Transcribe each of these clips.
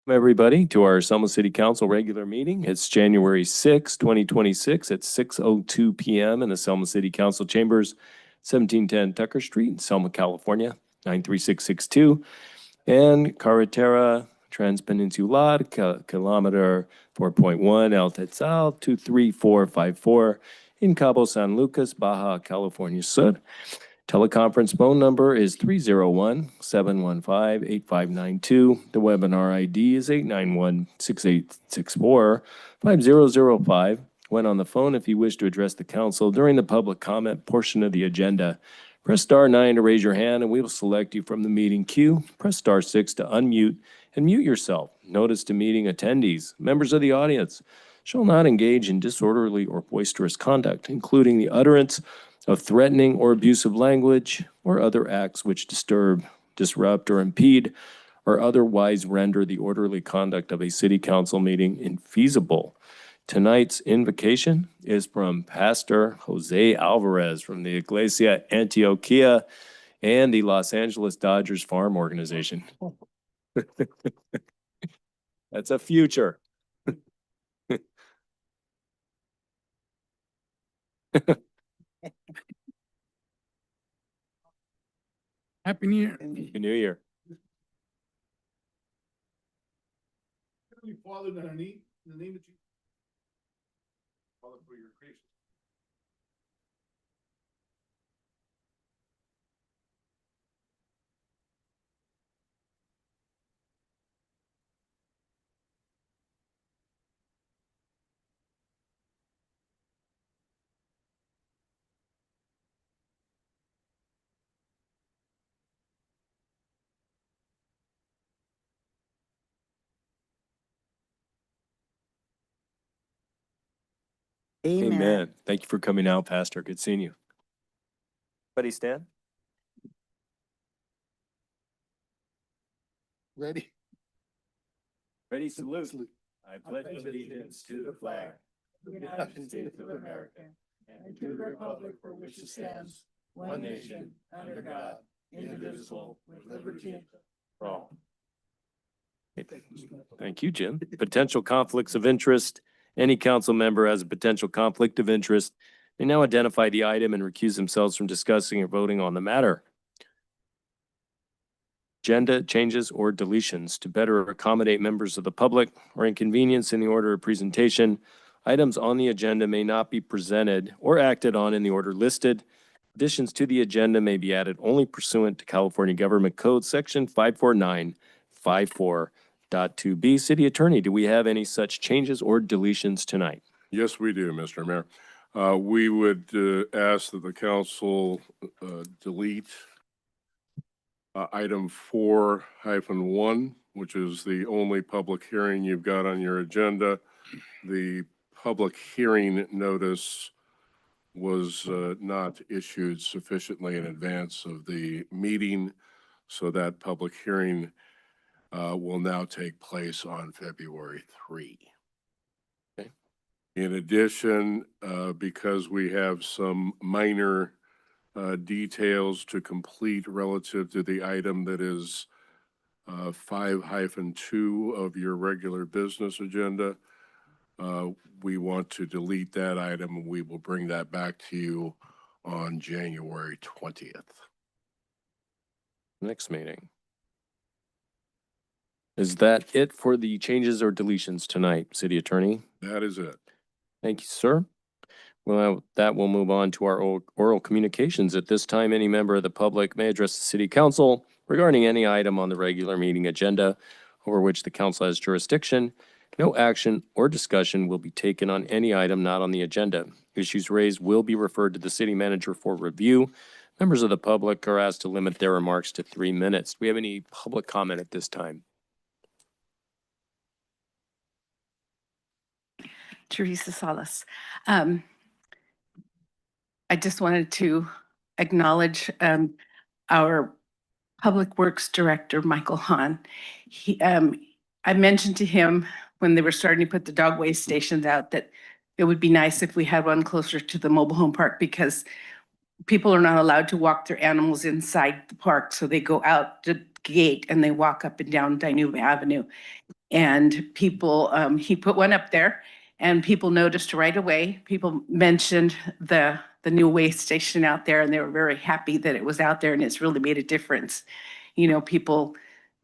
Everybody to our Selma City Council regular meeting. It's January 6, 2026 at 6:02 p.m. in the Selma City Council Chambers, 1710 Tucker Street, Selma, California, 93662. And Carretera Transpeninsular, kilometer 4.1, Altitude South, 23454 in Cabo San Lucas, Baja California Sur. Teleconference phone number is 301-715-8592. The webinar ID is 891-6864-5005. When on the phone, if you wish to address the council during the public comment portion of the agenda, press star 9 to raise your hand and we will select you from the meeting queue. Press star 6 to unmute and mute yourself. Notice to meeting attendees, members of the audience shall not engage in disorderly or boisterous conduct, including the utterance of threatening or abusive language or other acts which disturb, disrupt, or impede or otherwise render the orderly conduct of a city council meeting infeasible. Tonight's invocation is from Pastor Jose Alvarez from the Iglesia Antioquia and the Los Angeles Dodgers Farm Organization. That's a future. Happy New Year. Happy New Year. Heavenly Father, in the name of Jesus, Father, for your creation. Amen. Thank you for coming out, Pastor. Good seeing you. Buddy, stand. Ready? Ready, salute. I pledge allegiance to the flag of the United States of America and to the republic for which it stands, one nation, under God, indivisible, with liberty for all. Thank you, Jim. Potential conflicts of interest. Any council member has a potential conflict of interest may now identify the item and recuse themselves from discussing or voting on the matter. Agenda changes or deletions to better accommodate members of the public or inconvenience in the order of presentation. Items on the agenda may not be presented or acted on in the order listed. Additions to the agenda may be added only pursuant to California Government Code Section 54954.2b. City Attorney, do we have any such changes or deletions tonight? Yes, we do, Mr. Mayor. We would ask that the council delete item 4-1, which is the only public hearing you've got on your agenda. The public hearing notice was not issued sufficiently in advance of the meeting, so that public hearing will now take place on February 3. Okay. In addition, because we have some minor details to complete relative to the item that is 5-2 of your regular business agenda, we want to delete that item, and we will bring that back to you on January 20th. Next meeting. Is that it for the changes or deletions tonight, City Attorney? That is it. Thank you, sir. Well, that will move on to our oral communications. At this time, any member of the public may address the City Council regarding any item on the regular meeting agenda over which the council has jurisdiction. No action or discussion will be taken on any item not on the agenda. Issues raised will be referred to the city manager for review. Members of the public are asked to limit their remarks to 3 minutes. Do we have any public comment at this time? Teresa Salas. I just wanted to acknowledge our Public Works Director, Michael Hahn. I mentioned to him when they were starting to put the dog waste stations out that it would be nice if we had one closer to the mobile home park, because people are not allowed to walk their animals inside the park. So they go out the gate and they walk up and down Danube Avenue. And people, he put one up there and people noticed right away. People mentioned the new way station out there and they were very happy that it was out there and it's really made a difference. You know, people,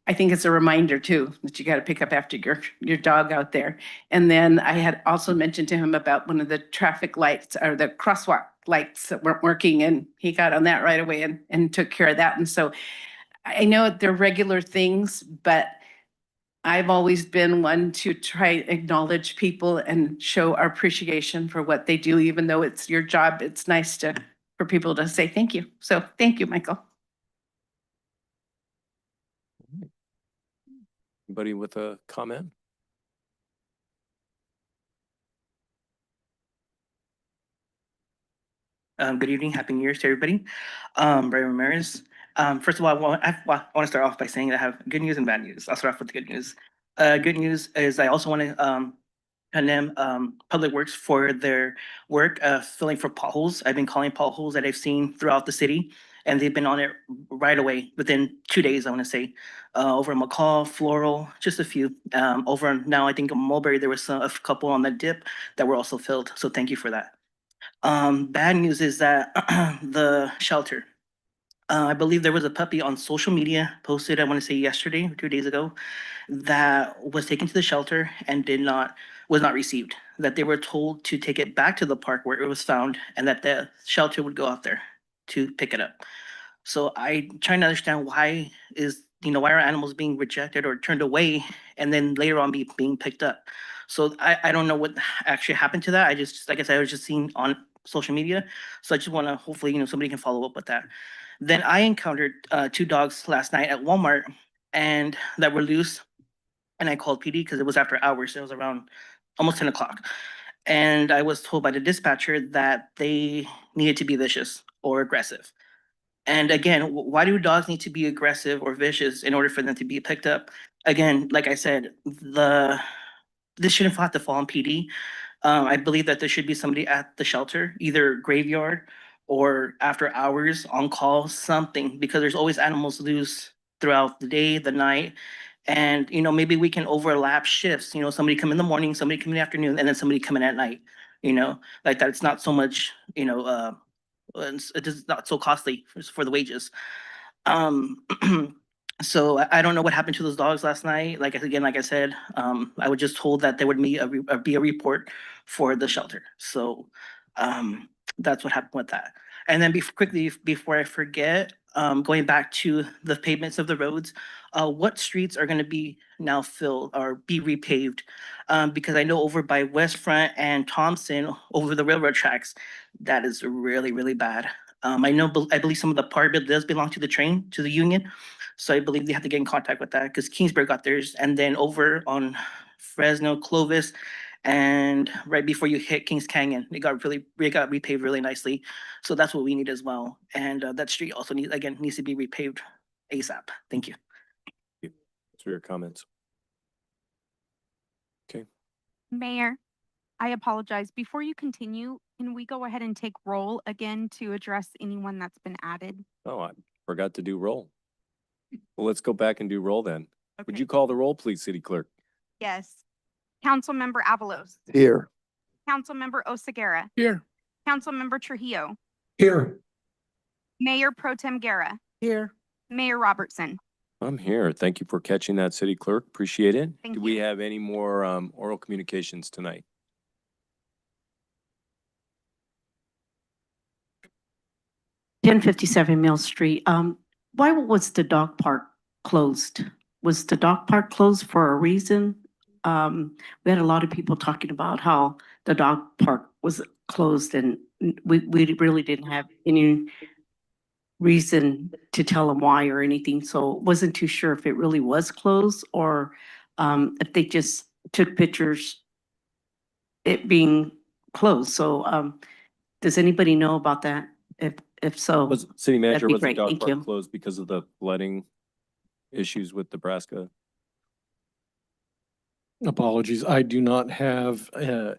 I think it's a reminder too, that you got to pick up after your dog out there. And then I had also mentioned to him about one of the traffic lights or the crosswalk lights that weren't working and he got on that right away and took care of that. And so I know they're regular things, but I've always been one to try to acknowledge people and show our appreciation for what they do, even though it's your job. It's nice for people to say thank you. So thank you, Michael. Anybody with a comment? Good evening, happy New Year's to everybody. Ray Ramirez. First of all, I want to start off by saying that I have good news and bad news. I'll start off with the good news. Good news is I also want to condemn Public Works for their work filling for potholes. I've been calling potholes that I've seen throughout the city, and they've been on it right away within 2 days, I want to say. Over in McCall, Floral, just a few. Over now, I think in Mulberry, there was a couple on the dip that were also filled. So thank you for that. Bad news is that the shelter. I believe there was a puppy on social media posted, I want to say yesterday or 2 days ago, that was taken to the shelter and was not received. That they were told to take it back to the park where it was found and that the shelter would go out there to pick it up. So I trying to understand why are animals being rejected or turned away and then later on being picked up. So I don't know what actually happened to that. I just, like I said, I was just seeing on social media. So I just want to hopefully, somebody can follow up with that. Then I encountered 2 dogs last night at Walmart and that were loose. And I called PD because it was after hours. It was around almost 10 o'clock. And I was told by the dispatcher that they needed to be vicious or aggressive. And again, why do dogs need to be aggressive or vicious in order for them to be picked up? Again, like I said, this shouldn't have to fall on PD. I believe that there should be somebody at the shelter, either graveyard or after hours on call, something, because there's always animals loose throughout the day, the night. And, maybe we can overlap shifts, somebody come in the morning, somebody come in the afternoon, and then somebody come in at night, like that. It's not so much, it is not so costly for the wages. Um, so I don't know what happened to those dogs last night. Like I said, I was just told that there would be a report for the shelter. So that's what happened with that. And then quickly before I forget, going back to the pavements of the roads, what streets are going to be now filled or be repaved? Because I know over by West Front and Thompson, over the railroad tracks, that is really, really bad. I believe some of the part of it does belong to the train, to the union. So I believe they have to get in contact with that because Kingsburg got theirs. And then over on Fresno, Clovis, and right before you hit Kings Canyon, it got repaved really nicely. So that's what we need as well. And that street also needs to be repaved ASAP. Thank you. Thanks for your comments. Okay. Mayor, I apologize. Before you continue, can we go ahead and take roll again to address anyone that's been added? Oh, I forgot to do roll. Well, let's go back and do roll then. Would Okay. you call the roll, please, City Clerk? Yes. Councilmember Avalos. Here. Councilmember Oseguera. Here. Councilmember Trujillo. Here. Mayor Pro Tem Guerra. Here. Mayor Robertson. I'm here. Thank you for catching that, City Clerk. Appreciate it. Thank Do we you. have any more oral communications tonight? Ten 57 Mill Street. Why was the dog park closed? Was the dog park closed for a reason? We had a lot of people talking about how the dog park was closed and we really didn't have any reason to tell them why or anything. So wasn't too sure if it really was closed or if they just took pictures it being closed. So does anybody know about that? If so, Was City Manager, be was the great. dog Thank park you. closed because of the flooding issues with Nebraska? Apologies, I do not have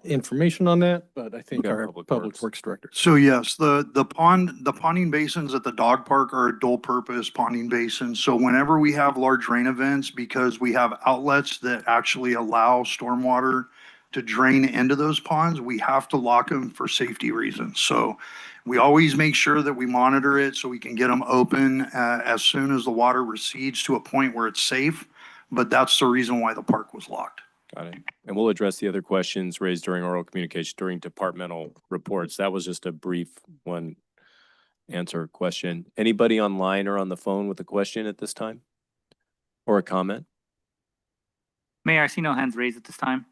information on that, but I think got our Public Public Works. Works Director. So yes, the ponding basins at the dog park are dual purpose ponding basins. So whenever we have large rain events, because we have outlets that actually allow stormwater to drain into those ponds, we have to lock them for safety reasons. So we always make sure that we monitor it so we can get them open as soon as the water recedes to a point where it's safe. But that's the reason why the park was locked. Got it. And we'll address the other questions raised during oral communication, during departmental reports. That was just a brief one answer question. Anybody online or on the phone with a question at this time? Or a comment? Mayor, I see no hands raised at this time.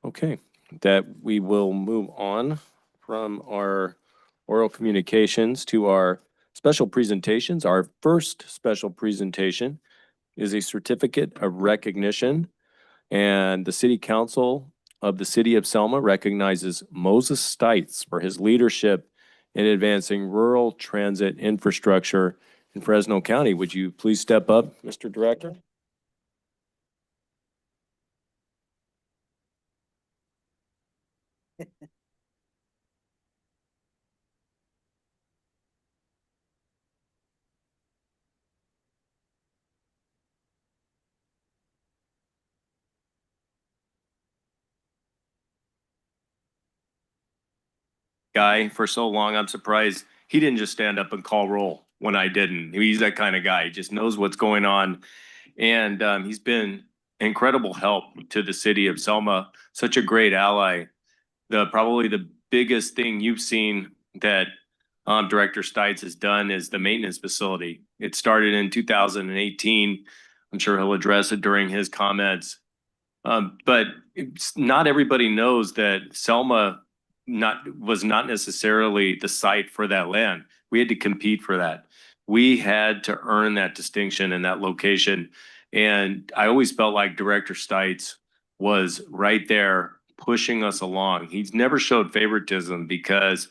Okay, that we will move on from our oral communications to our special presentations. Our first special presentation is a certificate of recognition. And the City Council of the City of Selma recognizes Moses Stites for his leadership in advancing rural transit infrastructure in Fresno County. Would you please step up, Mr. Director? Guy for so long, I'm surprised he didn't just stand up and call roll when I didn't. He's that kind of guy. He just knows what's going on. And he's been incredible help to the city of Selma, such a great ally. Probably the biggest thing you've seen that Director Stites has done is the maintenance facility. It started in 2018. I'm sure he'll address it during his comments. But not everybody knows that Selma was not necessarily the site for that land. We had to compete for that. We had to earn that distinction and that location. And I always felt like Director Stites was right there pushing us along. He's never showed favoritism because,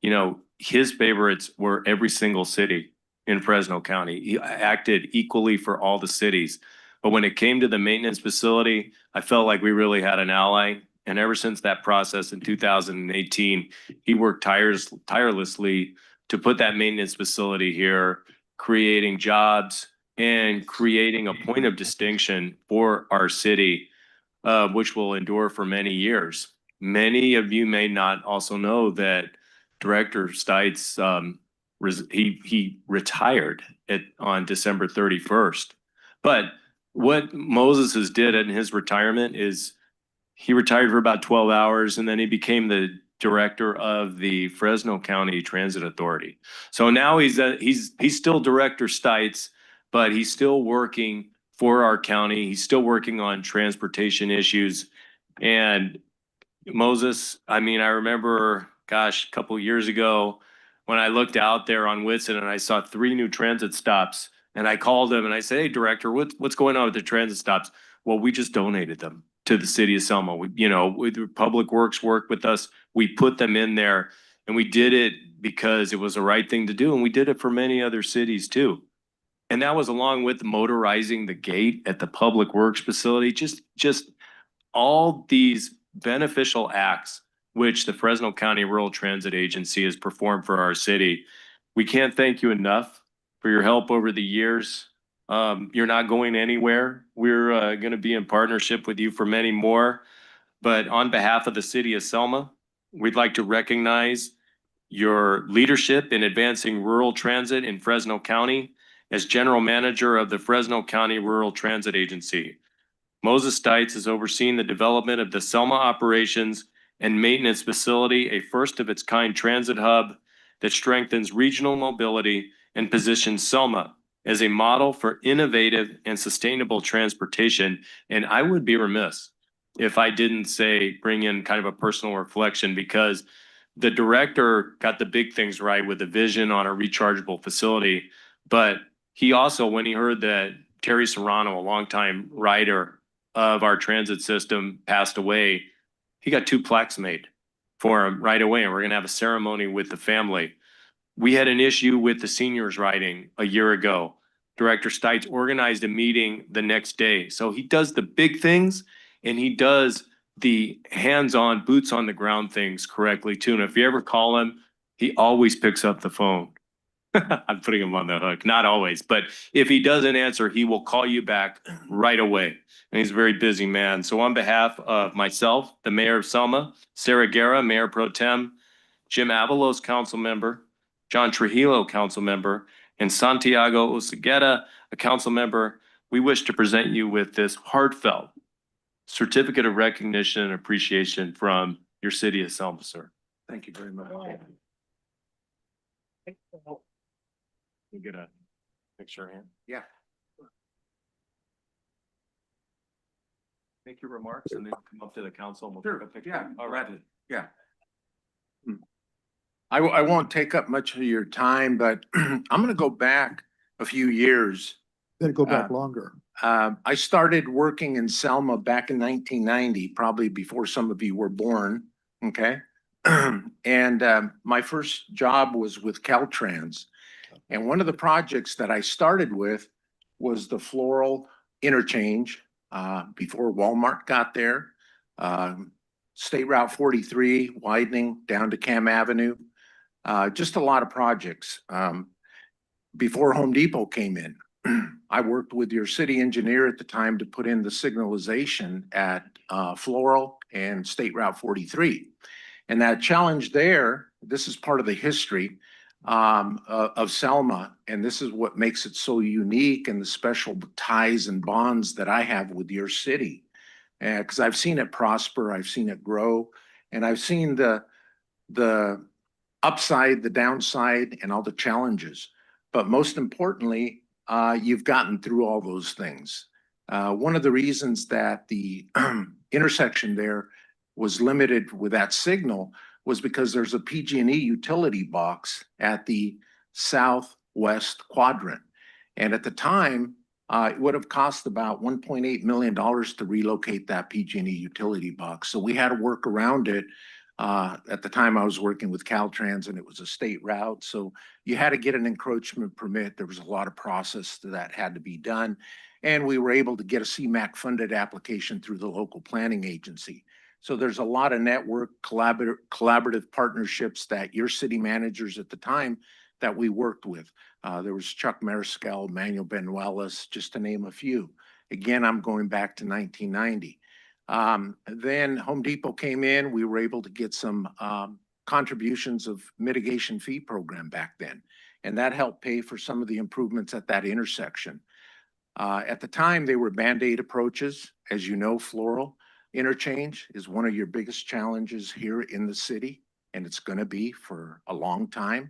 you know, his favorites were every single city in Fresno County. He acted equally for all the cities. But when it came to the maintenance facility, I felt like we really had an ally. And ever since that process in 2018, he worked tirelessly to put that maintenance facility here, creating jobs and creating a point of distinction for our city, which will endure for many years. Many of you may not also know that Director Stites, he retired on December 31st. But what Moses has did in his retirement is he retired for about 12 hours and then he became the director of the Fresno County Transit Authority. So now he's still Director Stites, but he's still working for our county. He's still working on transportation issues. And Moses, I mean, I remember, gosh, a couple years ago when I looked out there on Whitson and I saw 3 new transit stops. And I called him and I said, "Hey, Director, what's going on with the transit stops?" Well, we just donated them to the city of Selma. With Public Works worked with us. We put them in there and we did it because it was the right thing to do. And we did it for many other cities too. And that was along with motorizing the gate at the Public Works facility. Just all these beneficial acts which the Fresno County Rural Transit Agency has performed for our city. We can't thank you enough for your help over the years. You're not going anywhere. We're going to be in partnership with you for many more. But on behalf of the city of Selma, we'd like to recognize your leadership in advancing rural transit in Fresno County as general manager of the Fresno County Rural Transit Agency. Moses Stites has overseen the development of the Selma Operations and Maintenance Facility, a first of its kind transit hub that strengthens regional mobility and positions Selma as a model for innovative and sustainable transportation. And I would be remiss if I didn't bring in kind of a personal reflection, because the director got the big things right with the vision on a rechargeable facility. But he also, when he heard that Terry Serrano, a longtime rider of our transit system, passed away, he got 2 plaques made for him right away. And we're going to have a ceremony with the family. We had an issue with the seniors riding a year ago. Director Stites organized a meeting the next day. So he does the big things and he does the hands-on, boots on the ground things correctly too. And if you ever call him, he always picks up the phone. I'm putting him on the hook, not always, but if he doesn't answer, he will call you back right away. And he's a very busy man. So on behalf of myself, the mayor of Selma, Sarah Guerra, Mayor Pro Tem, Jim Avalos, council member, John Trujillo, council member, and Santiago Oseguera, a council member, we wish to present you with this heartfelt certificate of recognition and appreciation from your city of Selma, sir. Thank you very much. You get a picture here? Yeah. Make your remarks and then come up to the council and we'll Sure, take a picture. yeah. All right. Yeah. I won't take up much of your time, but I'm gonna go back a few years. Gotta go back Uh, longer. I started working in Selma back in 1990, probably before some of you were born, okay? And my first job was with Caltrans. And one of the projects that I started with was the floral interchange before Walmart got there. State Route 43 widening down to Cam Avenue. Just a lot of projects. Before Home Depot came in, I worked with your city engineer at the time to put in the signalization at Floral and State Route 43. And that challenge there, this is part of the history of Selma, and this is what makes it so unique and the special ties and bonds that I have with your city. Because I've seen it prosper, I've seen it grow, and I've seen the upside, the downside, and all the challenges. But most importantly, you've gotten through all those things. One of the reasons that the intersection there was limited with that signal was because there's a PG&E utility box at the southwest quadrant. And at the time, it would have cost about $1.8 million to relocate that PG&E utility box. So we had to work around it. At the time I was working with Caltrans and it was a state route. So you had to get an encroachment permit. There was a lot of process that had to be done. And we were able to get a CMAQ funded application through the local planning agency. So there's a lot of network collaborative partnerships that your city managers at the time that we worked with. There was Chuck Mariscal, Manuel Benuelos, just to name a few. Again, I'm going back to 1990. Then Home Depot came in, we were able to get some contributions of mitigation fee program back then. And that helped pay for some of the improvements at that intersection. At the time, they were Band-Aid approaches. As you know, Floral interchange is one of your biggest challenges here in the city, and it's gonna be for a long time.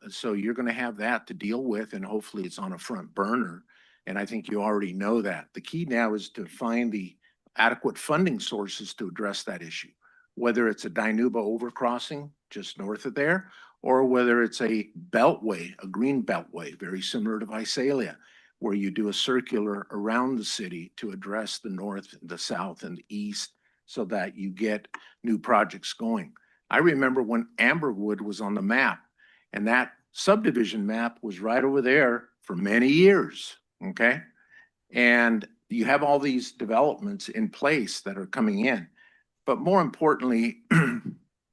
So you're gonna have that to deal with, and hopefully it's on a front burner. And I think you already know that. The key now is to find the adequate funding sources to address that issue, whether it's a Dinuba overcrossing just north of there, or whether it's a beltway, a green beltway, very similar to Visalia, where you do a circular around the city to address the north, the south, and the east so that you get new projects going. I remember when Amberwood was on the map, and that subdivision map was right over there for many years, okay? And you have all these developments in place that are coming in. But more importantly,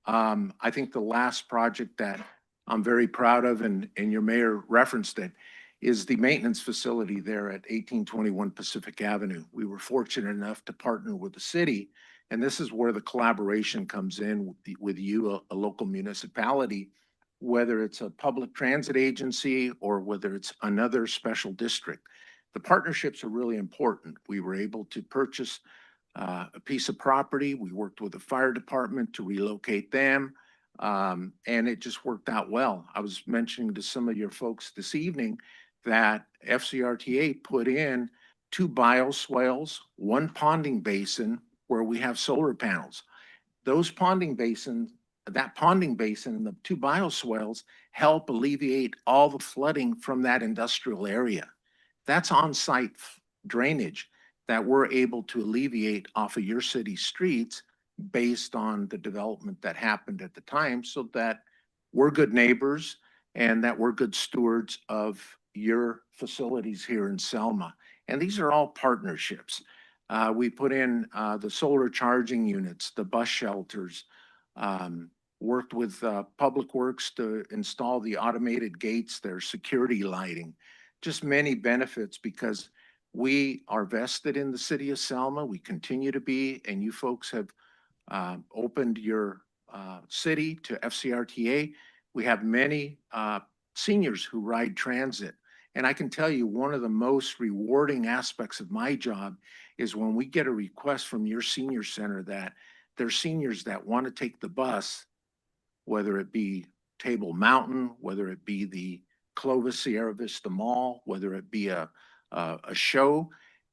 I think the last project that I'm very proud of, and your mayor referenced it, is the maintenance facility there at 1821 Pacific Avenue. We were fortunate enough to partner with the city, and this is where the collaboration comes in with you, a local municipality, whether it's a public transit agency or whether it's another special district. The partnerships are really important. We were able to purchase a piece of property. We worked with the fire department to relocate them, and it just worked out well. I was mentioning to some of your folks this evening that FCRTA put in 2 bioswales, 1 ponding basin where we have solar panels. Those ponding basins, that ponding basin and the 2 bioswales help alleviate all the flooding from that industrial area. That's on-site drainage that we're able to alleviate off of your city streets based on the development that happened at the time, so that we're good neighbors and that we're good stewards of your facilities here in Selma. And these are all partnerships. We put in the solar charging units, the bus shelters, worked with Public Works to install the automated gates, their security lighting, just many benefits because we are vested in the city of Selma. We continue to be, and you folks have opened your city to FCRTA. We have many seniors who ride transit. And I can tell you, one of the most rewarding aspects of my job is when we get a request from your senior center that there's seniors that want to take the bus, whether it be Table Mountain, whether it be the Clovis Sierra Vista Mall, whether it be a show,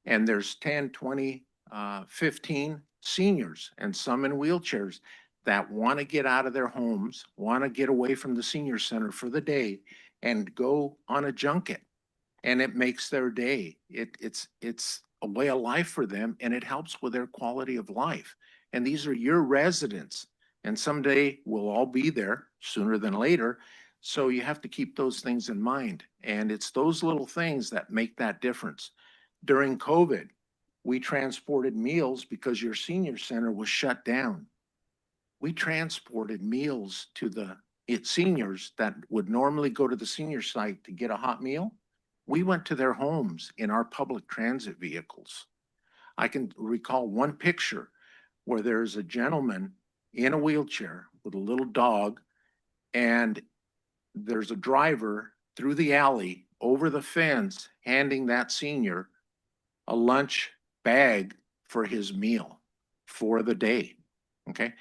and there's 10, 20, 15 seniors and some in wheelchairs that want to get out of their homes, want to get away from the senior center for the day and go on a junket. And it makes their day. It's a way of life for them and it helps with their quality of life. And these are your residents. And someday we'll all be there sooner than later. So you have to keep those things in mind. And it's those little things that make that difference. During COVID, we transported meals because your senior center was shut down. We transported meals to the seniors that would normally go to the senior site to get a hot meal. We went to their homes in our public transit vehicles. I can recall one picture where there's a gentleman in a wheelchair with a little dog, and there's a driver through the alley over the fence handing that senior a lunch bag for his meal for the day. Okay.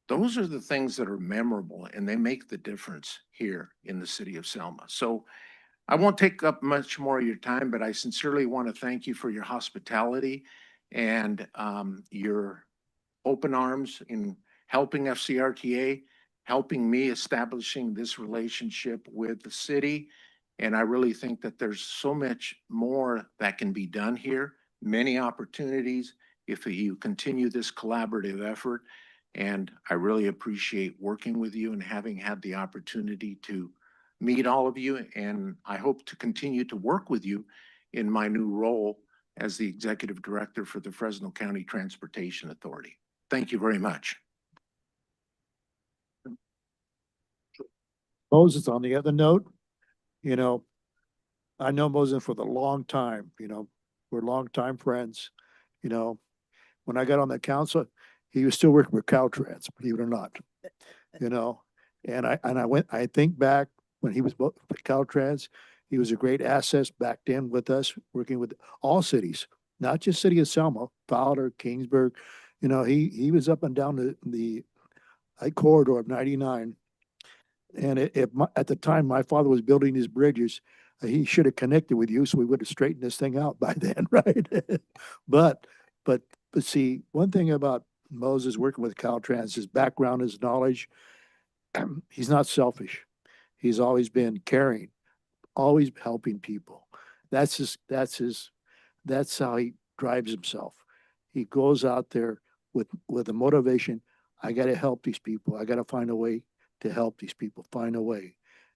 Those are the things that are memorable and they make the difference here in the city of Selma. So I won't take up much more of your time, but I sincerely want to thank you for your hospitality and your open arms in helping FCRTA, helping me establishing this relationship with the city. And I really think that there's so much more that can be done here, many opportunities if you continue this collaborative effort. And I really appreciate working with you and having had the opportunity to meet all of you. And I hope to continue to work with you in my new role as the Executive Director for the Fresno County Transportation Authority. Thank you very much. Moses, on the other note, I know Moses for the long time, we're longtime friends. When I got on the council, he was still working with Caltrans, believe it or not. I think back when he was with Caltrans, he was a great asset back then with us, working with all cities, not just City of Selma, Fowler, Kingsburg. He was up and down the corridor of 99. And at the time my father was building his bridges, he should have connected with you so we would have straightened this thing out by then, right? But see, one thing about Moses working with Caltrans, his background, his knowledge, he's not selfish. He's always been caring, always helping people. That's how he drives himself. He goes out there with a motivation. I got to help these people. I got to find a way to help these people, find a way.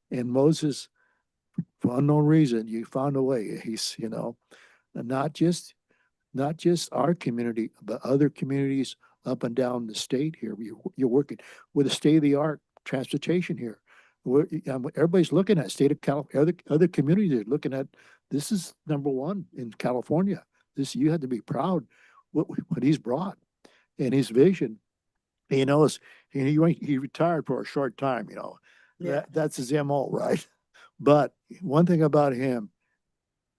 And Moses, for unknown reason, you found a way. He's, not just our community, but other communities up and down the state here. You're working with a state-of-the-art transportation here. Everybody's looking at state of California, other communities are looking at, this is number one in California. You had to be proud what he's brought and his vision. He retired for a short time, that's his MO, right? But one thing about him,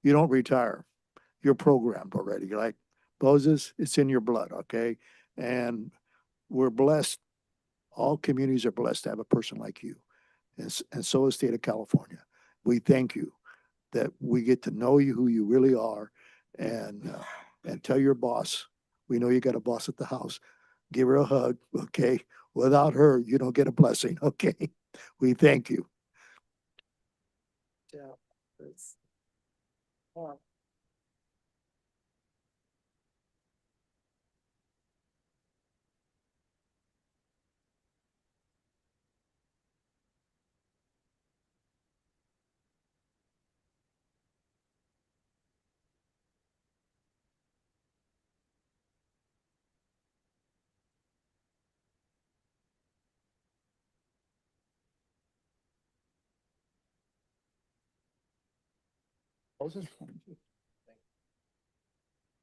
you don't retire. You're programmed already. You're like, Moses, it's in your blood, okay? And we're blessed. All communities are blessed to have a person like you. And so is the state of California. We thank you that we get to know you, who you really are, and tell your boss, we know you got a boss at the house. Give her a hug, okay? Without her, you don't get a blessing, okay? We thank you.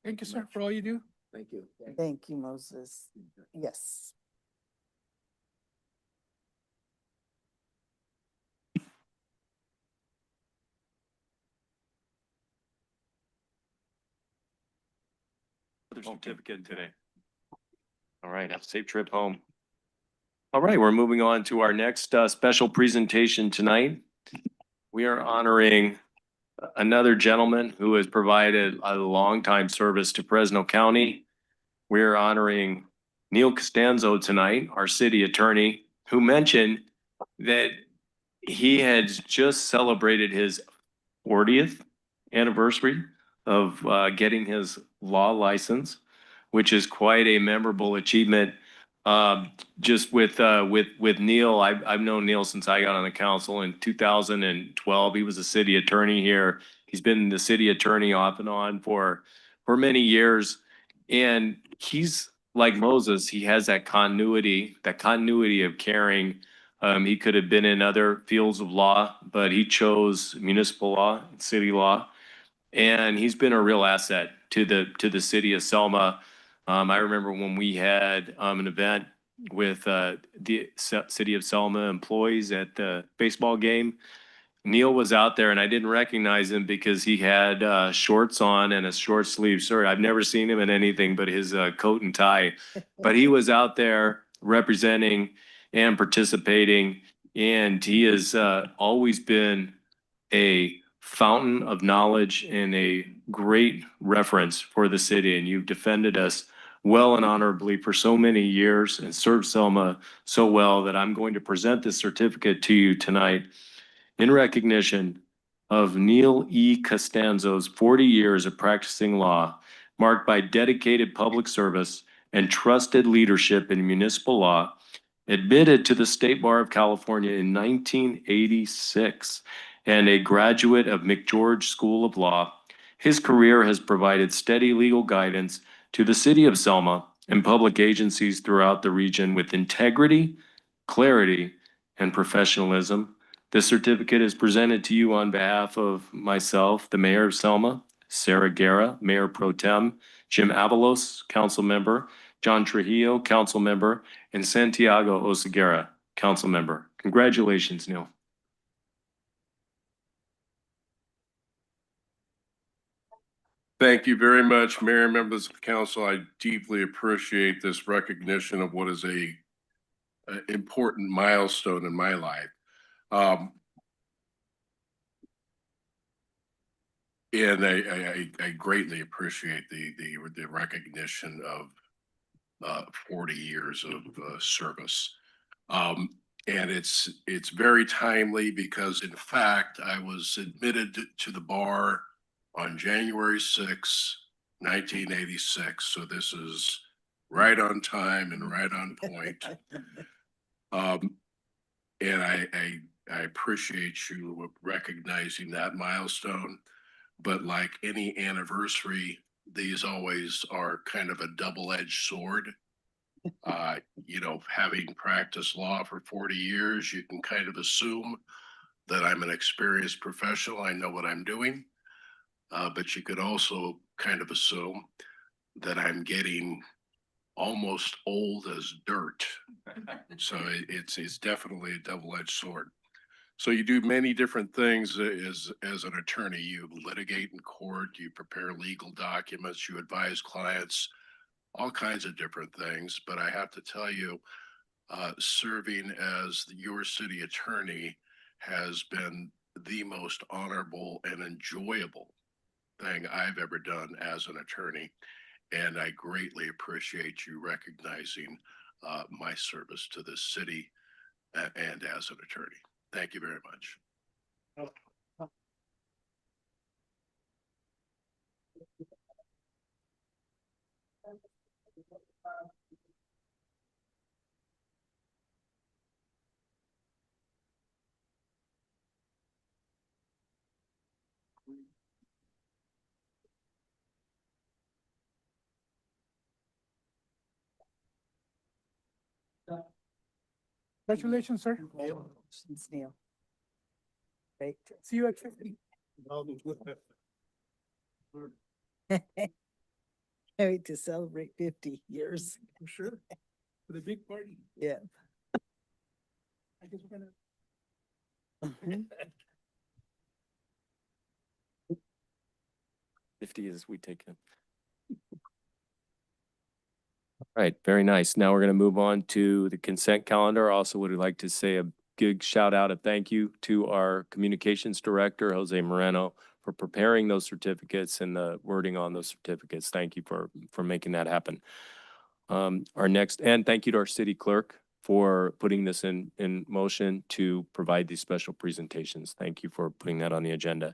Thank you, sir, for all you do. Thank you. Thank you, Moses. Yes. Other certificate today. All right, have a safe trip home. All right, we're moving on to our next special presentation tonight. We are honoring another gentleman who has provided a longtime service to Fresno County. We're honoring Neil Costanzo tonight, our city attorney, who mentioned that he had just celebrated his 40th anniversary of getting his law license, which is quite a memorable achievement. Just with Neil, I've known Neil since I got on the council in 2012. He was a city attorney here. He's been the city attorney off and on for many years, and he's like Moses. He has that continuity of caring. He could have been in other fields of law, but he chose municipal law, city law. And he's been a real asset to the city of Selma. I remember when we had an event with the City of Selma employees at the baseball game. Neil was out there and I didn't recognize him because he had shorts on and a short sleeve shirt. I've never seen him in anything but his coat and tie. But he was out there representing and participating, and he has always been a fountain of knowledge and a great reference for the city. And you've defended us well and honorably for so many years and served Selma so well that I'm going to present this certificate to you tonight in recognition of Neil E. Costanzo's 40 years of practicing law, marked by dedicated public service and trusted leadership in municipal law. Admitted to the State Bar of California in 1986 and a graduate of McGeorge School of Law, his career has provided steady legal guidance to the city of Selma and public agencies throughout the region with integrity, clarity, and professionalism. This certificate is presented to you on behalf of myself, the mayor of Selma, Sarah Guerra, Mayor Pro Tem, Jim Avalos, council member, John Trujillo, council member, and Santiago Oseguera, council member. Congratulations, Neil. Thank you very much, Mayor, members of the council. I deeply appreciate this recognition of what is a important milestone in my life. And I greatly appreciate the recognition of 40 years of service. And it's very timely because in fact, I was admitted to the bar on January 6, 1986. So this is right on time and right on point. And I appreciate you recognizing that milestone. But like any anniversary, these always are kind of a double-edged sword. You know, having practiced law for 40 years, you can kind of assume that I'm an experienced professional. I know what I'm doing. But you could also kind of assume that I'm getting almost old as dirt. So it's definitely a double-edged sword. So you do many different things as an attorney. You litigate in court, you prepare legal documents, you advise clients, all kinds of different things. But I have to tell you, serving as your city attorney has been the most honorable and enjoyable thing I've ever done as an attorney. And I greatly appreciate you recognizing my service to this city and as an attorney. Thank you very much. Congratulations, sir. Neil. Great. See you at 50. Wait to celebrate 50 years. For sure. For the big party. Yeah. I guess we're gonna. Mhm. 50 is we take it. All right, very nice. Now we're going to move on to the consent calendar. Also would like to say a big shout out, a thank you to our communications director, Jose Moreno, for preparing those certificates and the wording on those certificates. Thank you for making that happen. And thank you to our city clerk for putting this in motion to provide these special presentations. Thank you for putting that on the agenda.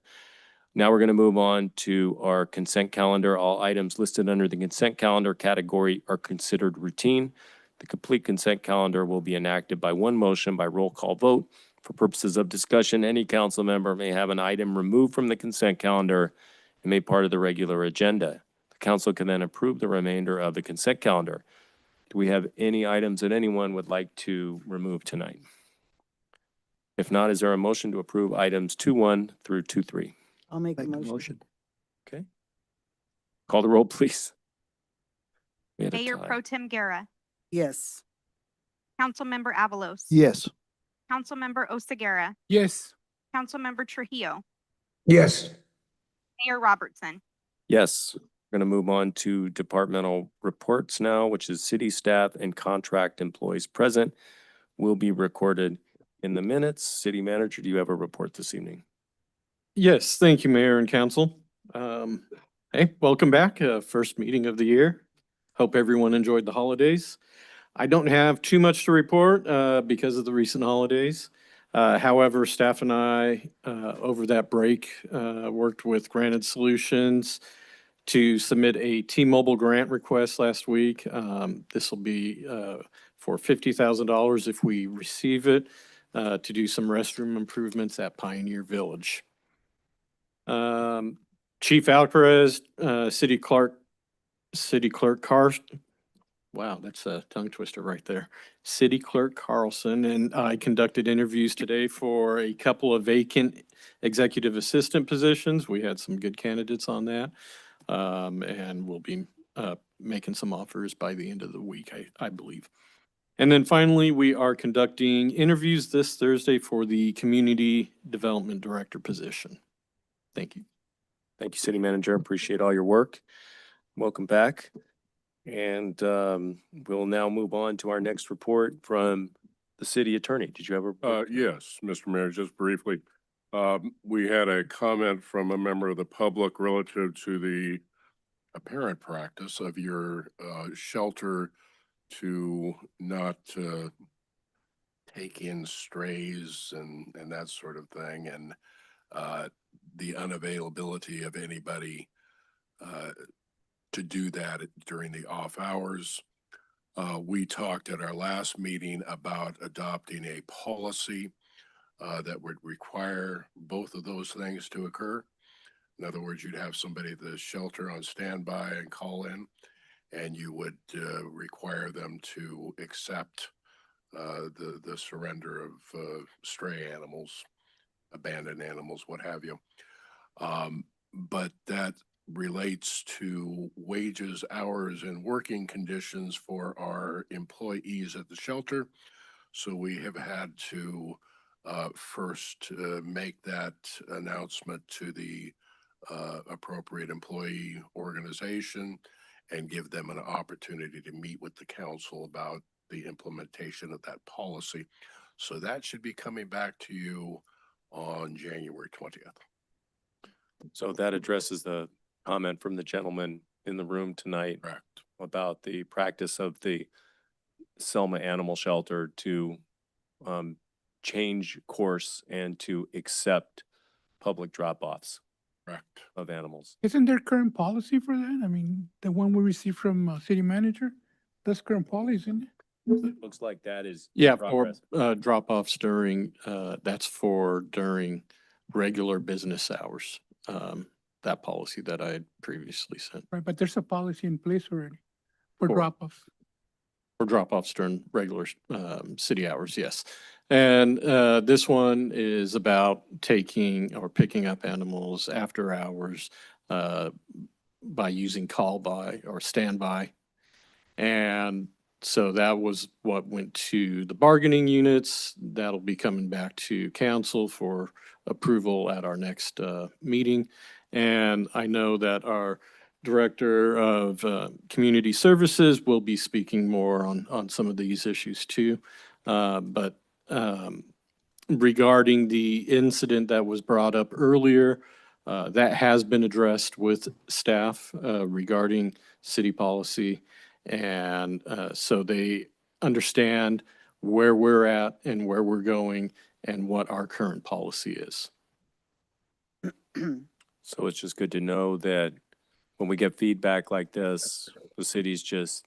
Now we're going to move on to our consent calendar. All items listed under the consent calendar category are considered routine. The complete consent calendar will be enacted by one motion by roll call vote. For purposes of discussion, any council member may have an item removed from the consent calendar and made part of the regular agenda. The council can then approve the remainder of the consent calendar. Do we have any items that anyone would like to remove tonight? If not, is there a motion to approve items 2.1 through 2.3? I'll make a motion. Okay. Call the roll, please. We had a Mayor tie. Pro Tem Guerra, Yes. Councilmember Avalos. Yes. Councilmember Oseguera, Yes. Councilmember Trujillo, Yes. Mayor Robertson. Yes. We're going to move on to departmental reports now, which is city staff and contract employees present will be recorded in the minutes. City manager, do you have a report this evening? Yes, thank you, Mayor and Council. Hey, welcome back. First meeting of the year. Hope everyone enjoyed the holidays. I don't have too much to report because of the recent holidays. However, staff and I, over that break, worked with Granted Solutions to submit a T-Mobile grant request last week. This will be for $50,000 if we receive it to do some restroom improvements at Pioneer Village. Chief Alcaraz, City Clerk wow, that's a tongue twister right there. City Clerk Carlson and I conducted interviews today for a couple of vacant executive assistant positions. We had some good candidates on that. And we'll be making some offers by the end of the week, I believe. And then finally, we are conducting interviews this Thursday for the Community Development Director position. Thank you. Thank you, city manager. Appreciate all your work. Welcome back. And we'll now move on to our next report from the city attorney. Did you have a report? Yes, Mr. Mayor, just briefly. We had a comment from a member of the public relative to the apparent practice of your shelter to not take in strays and that sort of thing, and the unavailability of anybody to do that during the off hours. We talked at our last meeting about adopting a policy that would require both of those things to occur. In other words, you'd have somebody at the shelter on standby and call in, and you would require them to accept the surrender of stray animals, abandoned animals, what have you. But that relates to wages, hours, and working conditions for our employees at the shelter. So we have had to first make that announcement to the appropriate employee organization and give them an opportunity to meet with the council about the implementation of that policy. So that should be coming back to you on January 20th. So that addresses the comment from the gentleman in the room tonight. Correct. About the practice of the Selma Animal Shelter to change course and to accept public drop-offs Correct. of animals. Isn't there current policy for that? I mean, the one we received from city manager, that's current policy, isn't it? It looks like that is in Yeah, for progress. drop-offs during, that's for during regular business hours. That policy that I had previously sent. Right, but there's a policy in place already for For- drop-offs. For drop-offs during regular city hours, yes. And this one is about taking or picking up animals after hours uh, by using call by or standby. And so that was what went to the bargaining units. That'll be coming back to council for approval at our next meeting. And I know that our Director of Community Services will be speaking more on some of these issues too. But regarding the incident that was brought up earlier, that has been addressed with staff regarding city policy. And so they understand where we're at and where we're going and what our current policy is. So it's just good to know that when we get feedback like this, the city's just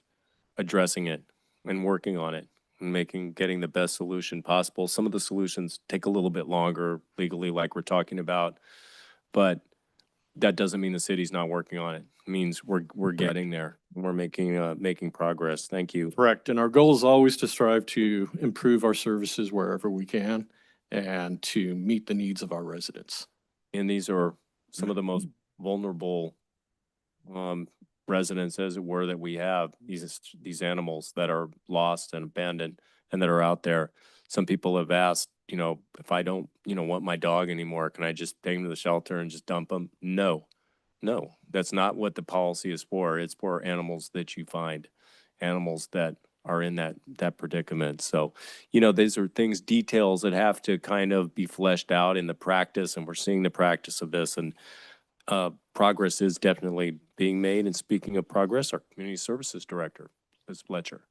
addressing it and working on it and getting the best solution possible. Some of the solutions take a little bit longer legally, like we're talking about, but that doesn't mean the city's not working on it. It means we're getting there. We're making progress. Thank you. Correct. And our goal is always to strive to improve our services wherever we can and to meet the needs of our residents. And these are some of the most vulnerable residents, as it were, that we have, these animals that are lost and abandoned and that are out there. Some people have asked, if I don't, want my dog anymore, can I just take him to the shelter and just dump him? No, that's not what the policy is for. It's for animals that you find, animals that are in that predicament. So, these are details that have to kind of be fleshed out in the practice, and we're seeing the practice of this, and progress is definitely being made. And speaking of progress, our Community Services Director, Ms. Fletcher.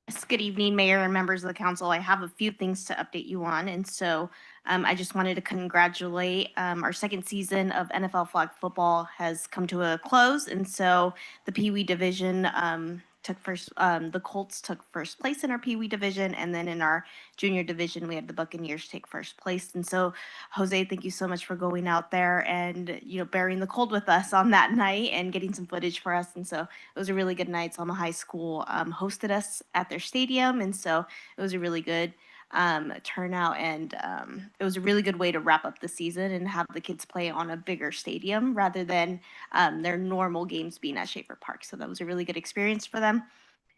Yes, good evening, Mayor and members of the council. I have a few things to update you on. And so I just wanted to congratulate our second season of NFL flag football has come to a close. And so the Pee Wee division took first, the Colts took first place in our Pee Wee division. And then in our junior division, we had the Buccaneers take first place. And so, Jose, thank you so much for going out there and, bearing the cold with us on that night and getting some footage for us. And so it was a really good night. Selma High School hosted us at their stadium. And so it was a really good turnout, and it was a really good way to wrap up the season and have the kids play on a bigger stadium rather than their normal games being at Schaefer Park. So that was a really good experience for them.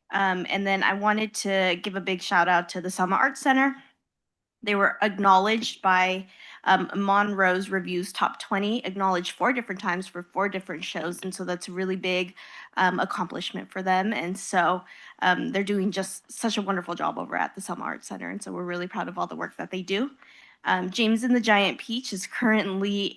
And then I wanted to give a big shout out to the Selma Arts Center. They were acknowledged by Monroe's Reviews Top 20, acknowledged 4 different times for 4 different shows. And so that's a really big accomplishment for them. And so they're doing just such a wonderful job over at the Selma Arts Center. And so we're really proud of all the work that they do. James and the Giant Peach is currently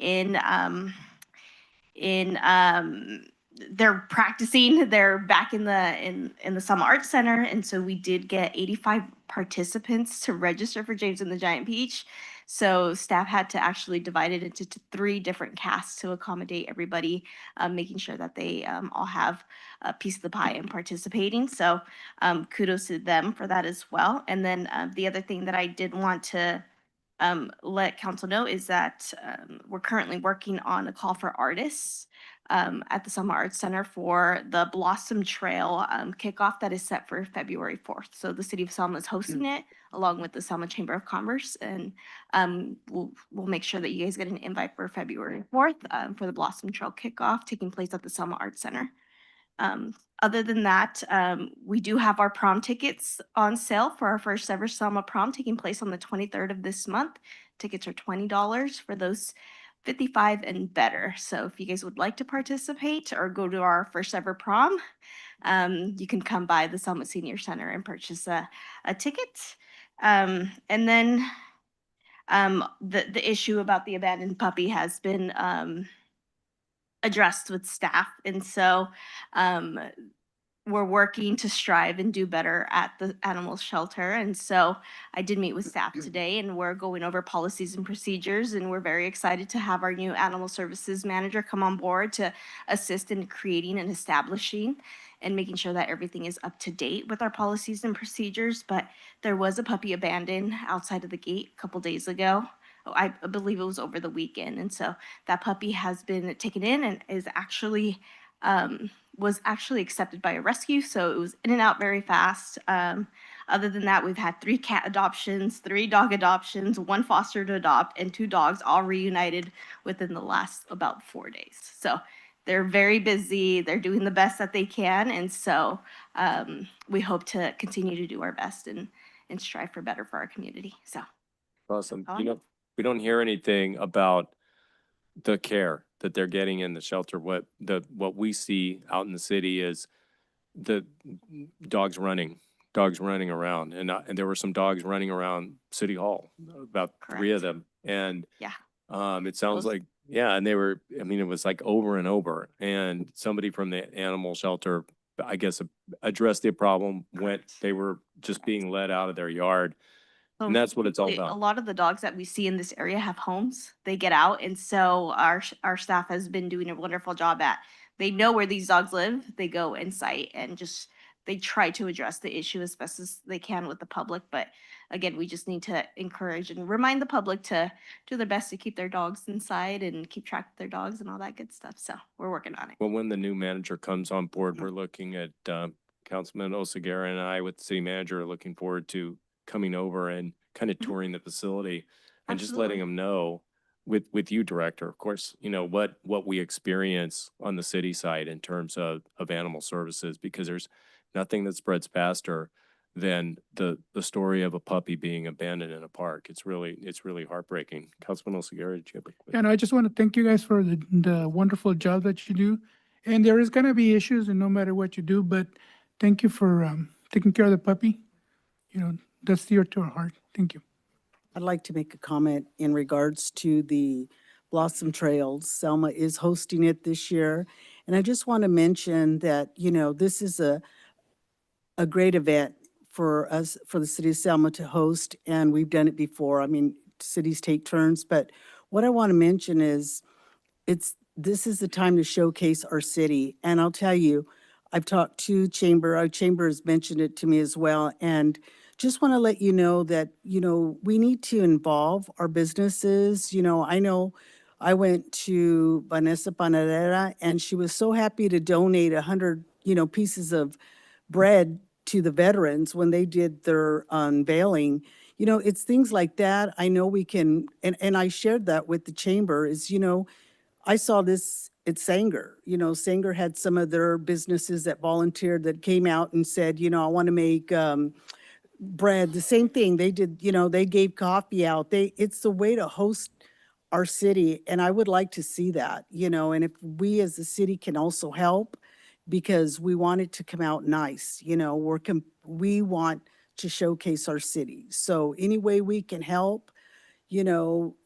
they're practicing. They're back in the Selma Arts Center, and so we did get 85 participants to register for James and the Giant Peach. So staff had to actually divide it into 3 different casts to accommodate everybody, making sure that they all have a piece of the pie and participating. So kudos to them for that as well. And then the other thing that I did want to let council know is that we're currently working on a call for artists at the Selma Arts Center for the Blossom Trail kickoff that is set for February 4th. So the City of Selma is hosting it along with the Selma Chamber of Commerce, and we'll make sure that you guys get an invite for February 4th for the Blossom Trail kickoff taking place at the Selma Arts Center. Other than that, we do have our prom tickets on sale for our first ever Selma prom taking place on the 23rd of this month. Tickets are $20 for those 55 and better. So if you guys would like to participate or go to our first ever prom, you can come by the Selma Senior Center and purchase a ticket. And then the issue about the abandoned puppy has been addressed with staff. And so we're working to strive and do better at the animal shelter. And so I did meet with staff today, and we're going over policies and procedures, and we're very excited to have our new animal services manager come on board to assist in creating and establishing and making sure that everything is up to date with our policies and procedures. But there was a puppy abandoned outside of the gate a couple days ago. I believe it was over the weekend. And so that puppy has been taken in and is actually was actually accepted by a rescue. So it was in and out very fast. Other than that, we've had 3 cat adoptions, 3 dog adoptions, 1 foster to adopt, and 2 dogs all reunited within the last about 4 days. So they're very busy. They're doing the best that they can. And so we hope to continue to do our best and strive for better for our community. So Awesome. Oh, You know, we don't hear anything about the care that they're getting in the shelter. What we see out in the city is the dogs running around, and there were some dogs running around City Hall, about 3 of them, and yeah. it sounds Those- like, yeah, and they were, I mean, it was like over and over, and somebody from the animal shelter, I guess, addressed the problem, they were just being let out of their yard, So and that's what it's all A about. lot of the dogs that we see in this area have homes. They get out, and so our staff has been doing a wonderful job at. They know where these dogs live. They go in sight and just they try to address the issue as best as they can with the public. But again, we just need to encourage and remind the public to do their best to keep their dogs inside and keep track of their dogs and all that good stuff. So we're working on it. Well, when the new manager comes on board, we're looking at, Councilman Oseguera and I with the city manager are looking forward to coming over and kind of touring the facility and just letting Absolutely. them know with you, Director, of course, you know, what we experience on the city side in terms of animal services, because there's nothing that spreads faster than the story of a puppy being abandoned in a park. It's really heartbreaking. Councilman Oseguera, did you have a quick? And I just want to thank you guys for the wonderful job that you do. And there is gonna be issues and no matter what you do, but thank you for taking care of the puppy. You know, that's dear to our heart. Thank you. I'd like to make a comment in regards to the Blossom Trails. Selma is hosting it this year. And I just want to mention that, you know, this is a great event for us, for the city of Selma to host, and we've done it before. I mean, cities take turns, but what I want to mention is this is the time to showcase our city. And I'll tell you, I've talked to Chamber, our Chamber has mentioned it to me as well, and just want to let you know that, you know, we need to involve our businesses. You know I went to Vanessa Panadera and she was so happy to donate 100, you know, pieces of bread to the veterans when they did their unveiling. You know, it's things like that. I know we can, and I shared that with the chamber is, you know, I saw this at Sanger. You know, Sanger had some of their businesses that volunteered that came out and said, you know, I want to make bread. The same thing they did, you know, they gave coffee out. It's the way to host our city. And I would like to see that, you know, and if we as a city can also help, because we want it to come out nice, you know, we want to showcase our city. So any way we can help, you know,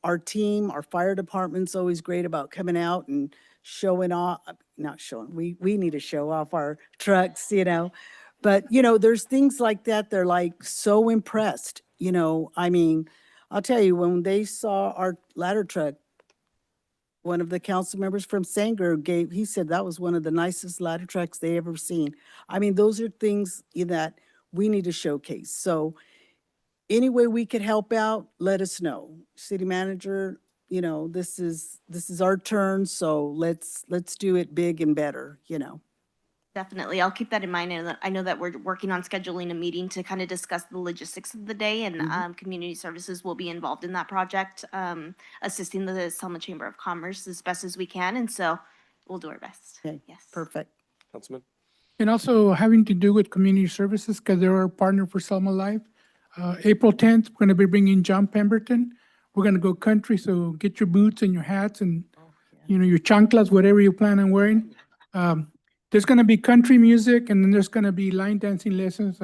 our team, our fire department's always great about coming out and showing off, not showing, we need to show off our trucks, you know. But, you know, there's things like that. They're like so impressed, you know. I mean, I'll tell you, when they saw our ladder truck, one of the council members from Sanger he said that was one of the nicest ladder trucks they ever seen. I mean, those are things that we need to showcase. So any way we could help out, let us know. City manager, you know, this is our turn, so let's do it big and better, you know. Definitely. I'll keep that in mind. And I know that we're working on scheduling a meeting to kind of discuss the logistics of the day, and community services will be involved in that project, assisting the Selma Chamber of Commerce as best as we can. And so we'll do our best. Okay, Yes. perfect. Councilman? And also having to do with community services, because they're our partner for Selma Live. April 10th, we're going to be bringing John Pemberton. We're going to go country, so get your boots and your hats and, you know, your chanclas, whatever you plan on wearing. There's going to be country music, and then there's going to be line dancing lessons.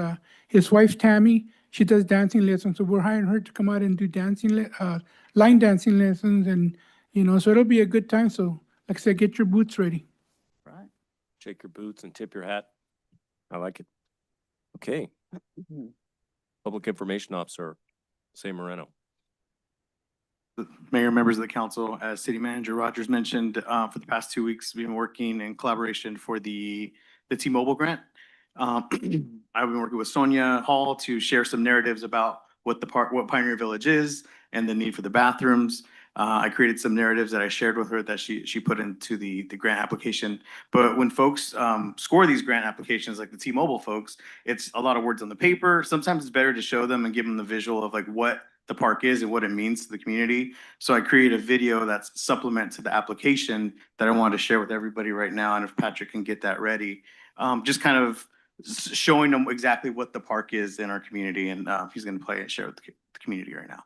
His wife, Tammy, she does dancing lessons, so we're hiring her to come out and do line dancing lessons, and, you know, so it'll be a good time. So, like I said, get your boots ready. Right. Shake your boots and tip your hat. I like it. Okay. Public Information Officer, Say Moreno. Mayor, members of the council, as City Manager Rogers mentioned, for the past 2 weeks, we've been working in collaboration for the T-Mobile grant. I've been working with Sonia Hall to share some narratives about what Pioneer Village is and the need for the bathrooms. I created some narratives that I shared with her that she put into the grant application. But when folks score these grant applications, like the T-Mobile folks, it's a lot of words on the paper. Sometimes it's better to show them and give them the visual of like what the park is and what it means to the community. So I created a video that's supplement to the application that I wanted to share with everybody right now. And if Patrick can get that ready, just kind of showing them exactly what the park is in our community. And he's going to play and share with the community right now.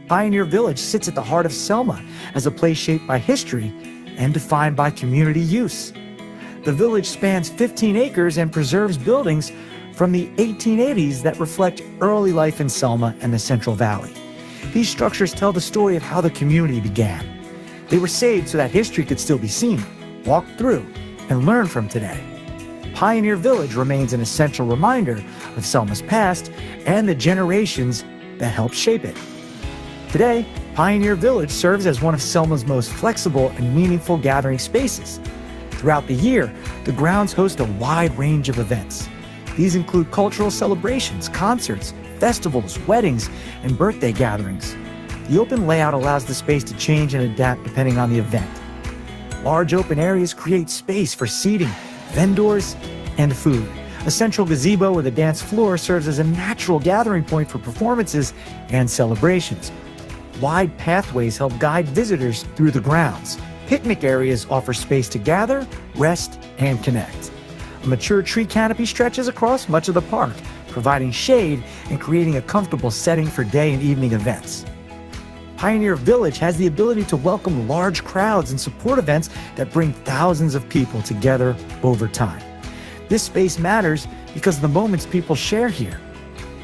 Pioneer Village sits at the heart of Selma as a place shaped by history and defined by community use. The village spans 15 acres and preserves buildings from the 1880s that reflect early life in Selma and the Central Valley. These structures tell the story of how the community began. They were saved so that history could still be seen, walked through, and learned from today. Pioneer Village remains an essential reminder of Selma's past and the generations that helped shape it. Today, Pioneer Village serves as one of Selma's most flexible and meaningful gathering spaces. Throughout the year, the grounds host a wide range of events. These include cultural celebrations, concerts, festivals, weddings, and birthday gatherings. The open layout allows the space to change and adapt depending on the event. Large open areas create space for seating, vendors, and food. A central gazebo with a dance floor serves as a natural gathering point for performances and celebrations. Wide pathways help guide visitors through the grounds. Picnic areas offer space to gather, rest, and connect. A mature tree canopy stretches across much of the park, providing shade and creating a comfortable setting for day and evening events. Pioneer Village has the ability to welcome large crowds and support events that bring thousands of people together over time. This space matters because of the moments people share here.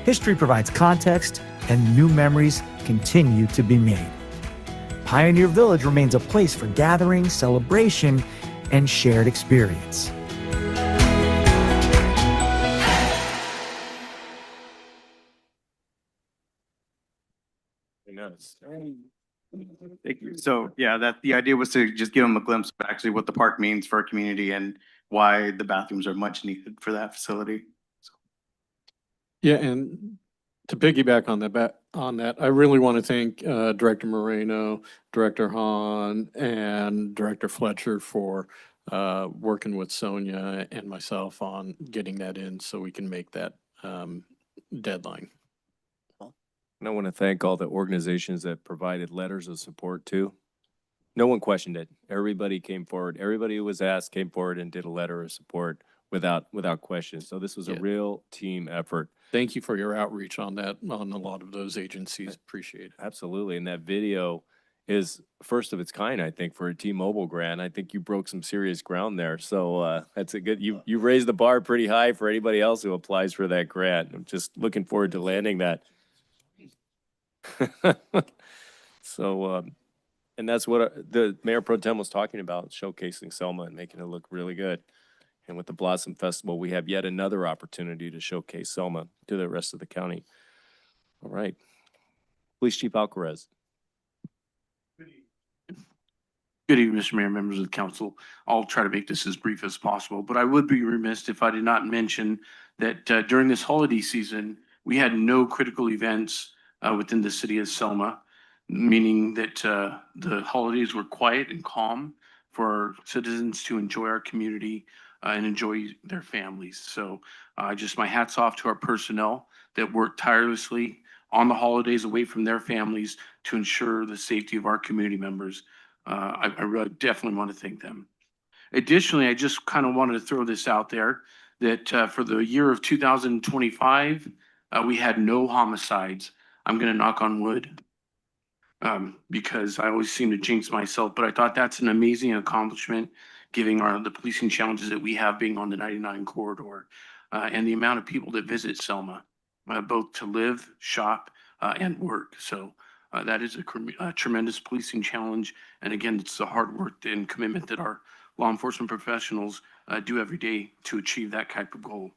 History provides context, and new memories continue to be made. Pioneer Village remains a place for gathering, celebration, and shared experience. Thank you. So yeah, the idea was to just give them a glimpse of actually what the park means for our community and why the bathrooms are much needed for that facility. Yeah, and to piggyback on that, I really want to thank Director Moreno, Director Hahn, and Director Fletcher for working with Sonia and myself on getting that in so we can make that deadline. And I want to thank all the organizations that provided letters of support too. No one questioned it. Everybody came forward. Everybody who was asked came forward and did a letter of support without question. So this was a real team effort. Thank you for your outreach on that, on a lot of those agencies. Appreciate it. Absolutely. And that video is first of its kind, I think, for a T-Mobile grant. I think you broke some serious ground there. So that's a good, you raised the bar pretty high for anybody else who applies for that grant. I'm just looking forward to landing that. So, and that's what the Mayor Pro Tem was talking about, showcasing Selma and making it look really good. And with the Blossom Festival, we have yet another opportunity to showcase Selma to the rest of the county. All right. Police Chief Alcarez. Good evening, Mr. Mayor, members of the council. I'll try to make this as brief as possible, but I would be remiss if I did not mention that during this holiday season, we had no critical events within the city of Selma, meaning that the holidays were quiet and calm for our citizens to enjoy our community and enjoy their families. So just my hats off to our personnel that worked tirelessly on the holidays away from their families to ensure the safety of our community members. I really definitely want to thank them. Additionally, I just kind of wanted to throw this out there that for the year of 2025, we had no homicides. I'm going to knock on wood because I always seem to jinx myself, but I thought that's an amazing accomplishment given the policing challenges that we have being on the 99 corridor and the amount of people that visit Selma, both to live, shop, and work. So That is a tremendous policing challenge. And again, it's the hard work and commitment that our law enforcement professionals do every day to achieve that type of goal.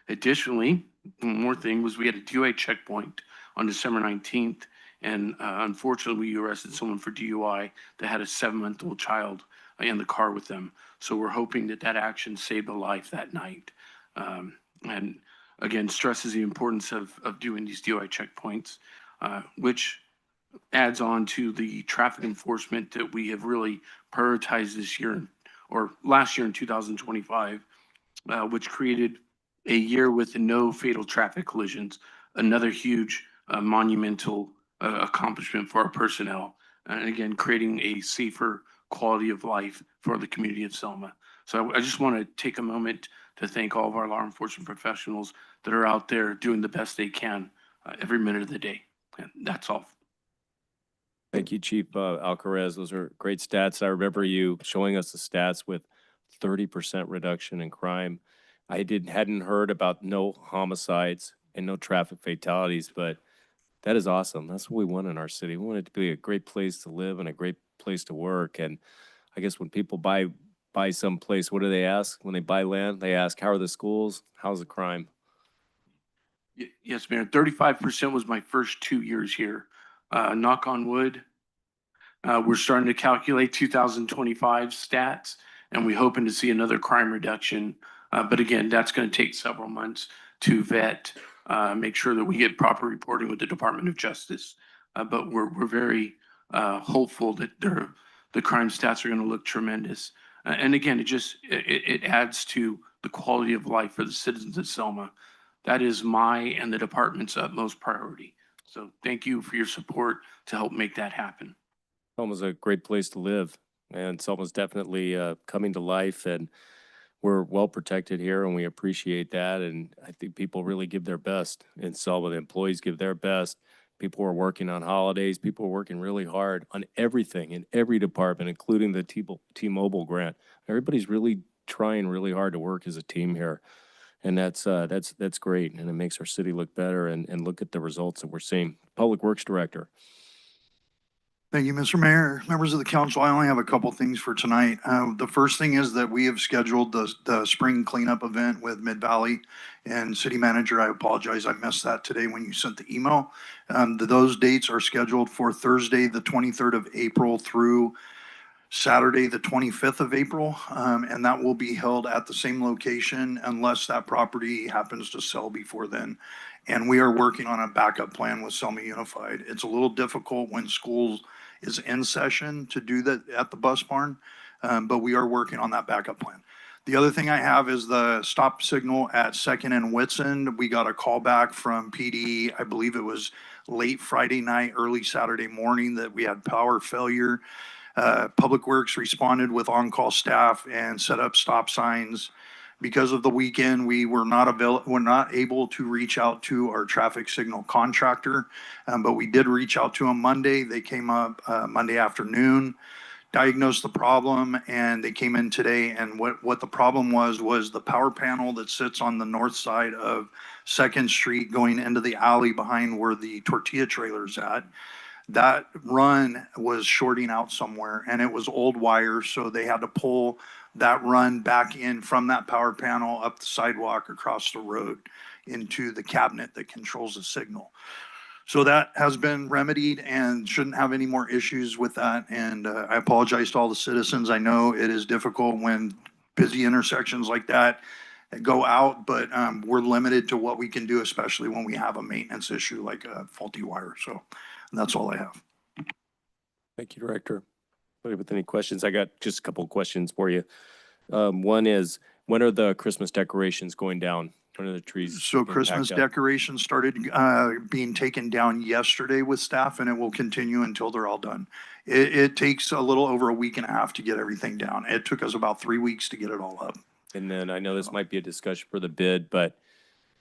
Additionally, one more thing was we had a DUI checkpoint on December 19th. And unfortunately, we arrested someone for DUI that had a 7-month-old child in the car with them. So we're hoping that that action saved a life that night. And again, stresses the importance of doing these DUI checkpoints, which adds on to the traffic enforcement that we have really prioritized this year or last year in 2025, which created a year with no fatal traffic collisions, another huge monumental accomplishment for our personnel. And again, creating a safer quality of life for the community of Selma. So I just want to take a moment to thank all of our law enforcement professionals that are out there doing the best they can every minute of the day. And that's all. Thank you, Chief Alcarez. Those are great stats. I remember you showing us the stats with 30% reduction in crime. I hadn't heard about no homicides and no traffic fatalities, but that is awesome. That's what we want in our city. We want it to be a great place to live and a great place to work. And I guess when people buy some place, what do they ask? When they buy land, they ask, how are the schools? How's the crime? Yes, Mayor. 35% was my first 2 years here. Knock on wood. We're starting to calculate 2025 stats, and we're hoping to see another crime reduction. But again, that's going to take several months to vet, make sure that we get proper reporting with the Department of Justice. But we're very hopeful that the crime stats are going to look tremendous. And again, it adds to the quality of life for the citizens of Selma. That is my and the department's utmost priority. So thank you for your support to help make that happen. Selma's a great place to live, and Selma's definitely coming to life, and we're well protected here, and we appreciate that. And I think people really give their best in Selma. The employees give their best. People are working on holidays. People are working really hard on everything in every department, including the T-Mobile grant. Everybody's really trying really hard to work as a team here. And that's great. And it makes our city look better, and look at the results that we're seeing. Public Works Director. Thank you, Mr. Mayor. Members of the council, I only have a couple things for tonight. The first thing is that we have scheduled the spring cleanup event with Mid-Valley and City Manager. I apologize, I missed that today when you sent the email. Those dates are scheduled for Thursday, the 23rd of April through Saturday, the 25th of April, and that will be held at the same location unless that property happens to sell before then. And we are working on a backup plan with Selma Unified. It's a little difficult when schools is in session to do that at the bus barn, but we are working on that backup plan. The other thing I have is the stop signal at Second and Whitson. We got a call back from PD, I believe it was late Friday night, early Saturday morning, that we had power failure. Public Works responded with on-call staff and set up stop signs. Because of the weekend, we're not able to reach out to our traffic signal contractor, but we did reach out to them Monday. They came up Monday afternoon, diagnosed the problem, and they came in today. And what the problem was the power panel that sits on the north side of Second Street going into the alley behind where the tortilla trailer's at. That run was shorting out somewhere, and it was old wire, so they had to pull that run back in from that power panel up the sidewalk across the road into the cabinet that controls the signal. So that has been remedied and shouldn't have any more issues with that. And I apologize to all the citizens. I know it is difficult when busy intersections like that go out, but we're limited to what we can do, especially when we have a maintenance issue like a faulty wire. So that's all I have. Thank you, Director. Anybody with any questions? I got just a couple of questions for you. One is, when are the Christmas decorations going down? When are the trees? So getting Christmas packed up? decorations started being taken down yesterday with staff, and it will continue until they're all done. It takes a little over a week and a half to get everything down. It took us about 3 weeks to get it all up. And then I know this might be a discussion for the bid, but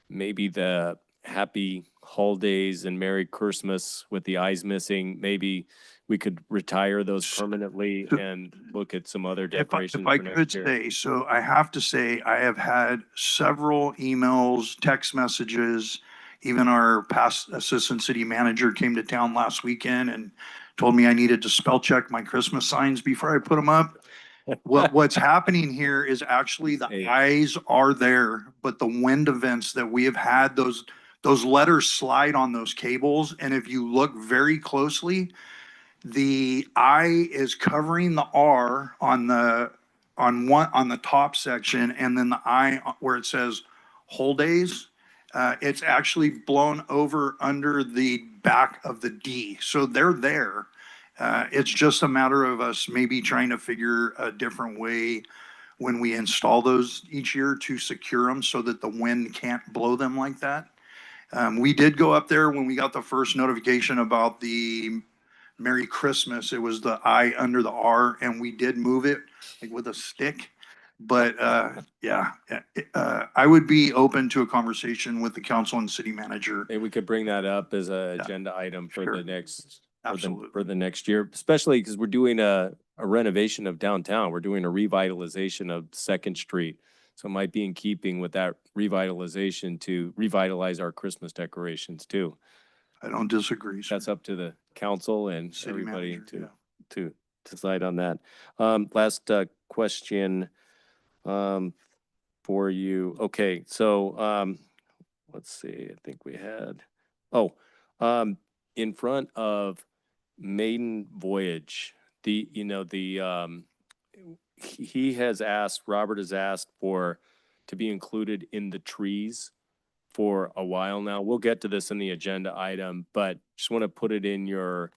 maybe the Happy Holidays and Merry Christmas with the eyes missing, maybe we could retire those permanently and look at some other decorations If I for next could year. say, so I have to say, I have had several emails, text messages, Even our past assistant city manager came to town last weekend and told me I needed to spell check my Christmas signs before I put them up. What's happening here is actually the Hey. eyes are there, but the wind events that we have had, those letters slide on those cables. And if you look very closely, the I is covering the R on the top section, and then the I where it says whole days. It's actually blown over under the back of the D. So they're there. It's just a matter of us maybe trying to figure a different way when we install those each year to secure them so that the wind can't blow them like that. We did go up there when we got the first notification about the Merry Christmas. It was the I under the R, and we did move it like with a stick. But yeah, I would be open to a conversation with the council and city manager. Maybe we could bring that up as a Yeah. agenda item for Sure. the next, Absolutely. for the next year, especially because we're doing a renovation of downtown. We're doing a revitalization of Second Street. So it might be in keeping with that revitalization to revitalize our Christmas decorations too. I don't disagree, sir. That's up to the council and City everybody manager, to, yeah. to decide on that. Last question for you. Okay, so let's see, I think we had, in front of Maiden Voyage, he has asked, Robert has asked to be included in the trees for a while now. We'll get to this in the agenda item, but just want to put it in your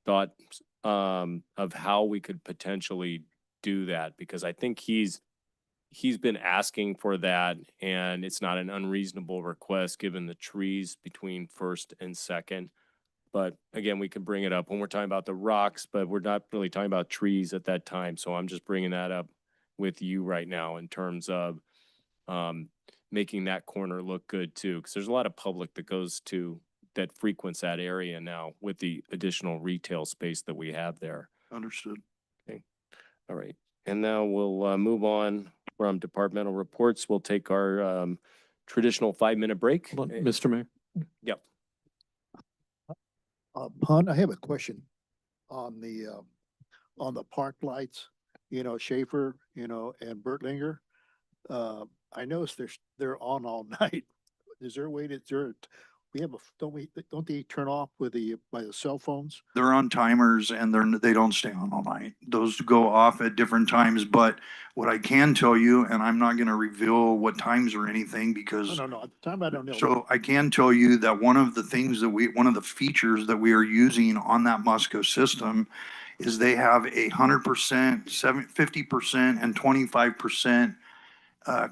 thoughts of how we could potentially do that, because I think he's been asking for that, and it's not an unreasonable request given the trees between first and second. But again, we could bring it up when we're talking about the rocks, but we're not really talking about trees at that time. So I'm just bringing that up with you right now in terms of making that corner look good too, because there's a lot of public that frequents that area now with the additional retail space that we have there. Understood. Okay. All right. And now we'll move on from departmental reports. We'll take our traditional 5-minute break. Hold on, Mr. Mayor. Yep. Hunt, I have a question on the park lights, Schaefer, and Bertlinger. I noticed they're on all night. Is there a way don't they turn off by the cell phones? They're on timers and they don't stay on all night. Those go off at different times, but what I can tell you, and I'm not gonna reveal what times or anything because No, at the time I don't know. so I can tell you that one of the features that we are using on that Musco system is they have 100%, 50%, and 25%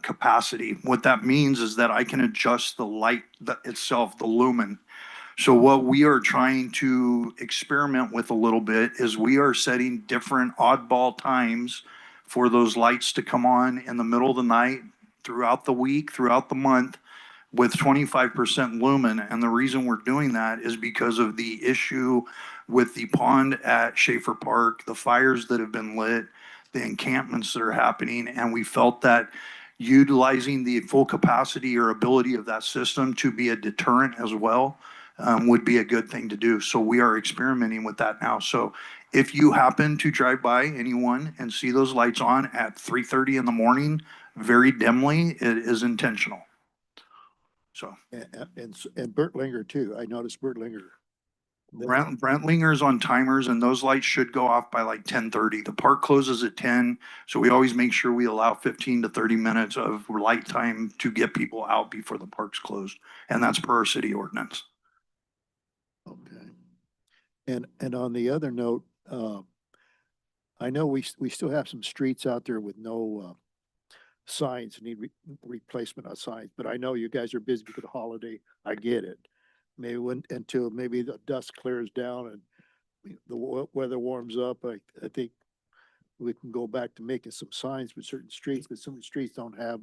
capacity. What that means is that I can adjust the light itself, the lumen. So what we are trying to experiment with a little bit is we are setting different oddball times for those lights to come on in the middle of the night, throughout the week, throughout the month, with 25% lumen. And the reason we're doing that is because of the issue with the pond at Schaefer Park, the fires that have been lit, the encampments that are happening. And we felt that utilizing the full capacity or ability of that system to be a deterrent as well would be a good thing to do. So we are experimenting with that now. So if you happen to drive by anyone and see those lights on at 3:30 in the morning, very dimly, it is intentional. So And Bertlinger too. I noticed Bertlinger. Brentlinger's on timers, and those lights should go off by like 10:30. The park closes at 10, so we always make sure we allow 15 to 30 minutes of light time to get people out before the park's closed, and that's per our city ordinance. Okay. And on the other note, I know we still have some streets out there with no signs, need replacement of signs, but I know you guys are busy for the holiday. I get it. Maybe until maybe the dust clears down and the weather warms up, I think we can go back to making some signs for certain streets, but some streets don't have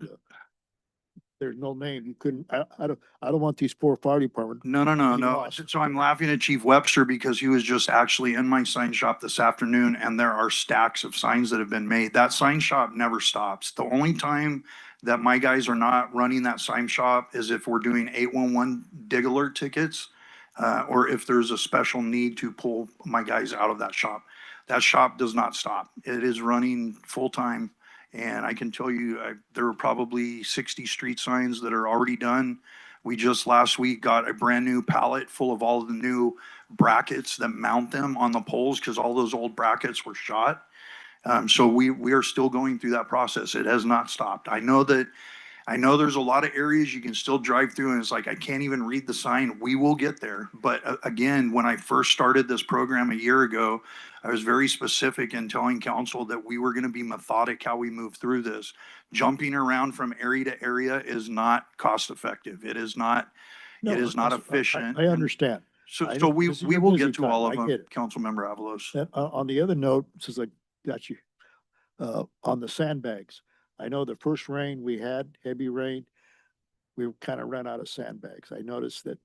there's no name. You couldn't, I don't want these poor fire department. No. So I'm laughing at Chief Webster because he was just actually in my sign shop this afternoon, and there are stacks of signs that have been made. That sign shop never stops. The only time that my guys are not running that sign shop is if we're doing 811 dig alert tickets, or if there's a special need to pull my guys out of that shop. That shop does not stop. It is running full-time. And I can tell you, there are probably 60 street signs that are already done. We just last week got a brand new pallet full of all the new brackets that mount them on the poles because all those old brackets were shot. So we are still going through that process. It has not stopped. I know there's a lot of areas you can still drive through and it's like, I can't even read the sign. We will get there. But again, when I first started this program a year ago, I was very specific in telling council that we were going to be methodic how we move through this. Jumping around from area to area is not cost effective. It is not efficient. I understand. So, I so know we, this is we your will busy get to time. all I of them, get it. Councilmember Avalos. On the other note, since I got you, on the sandbags, I know the first rain we had, heavy rain, we kind of ran out of sandbags. I noticed that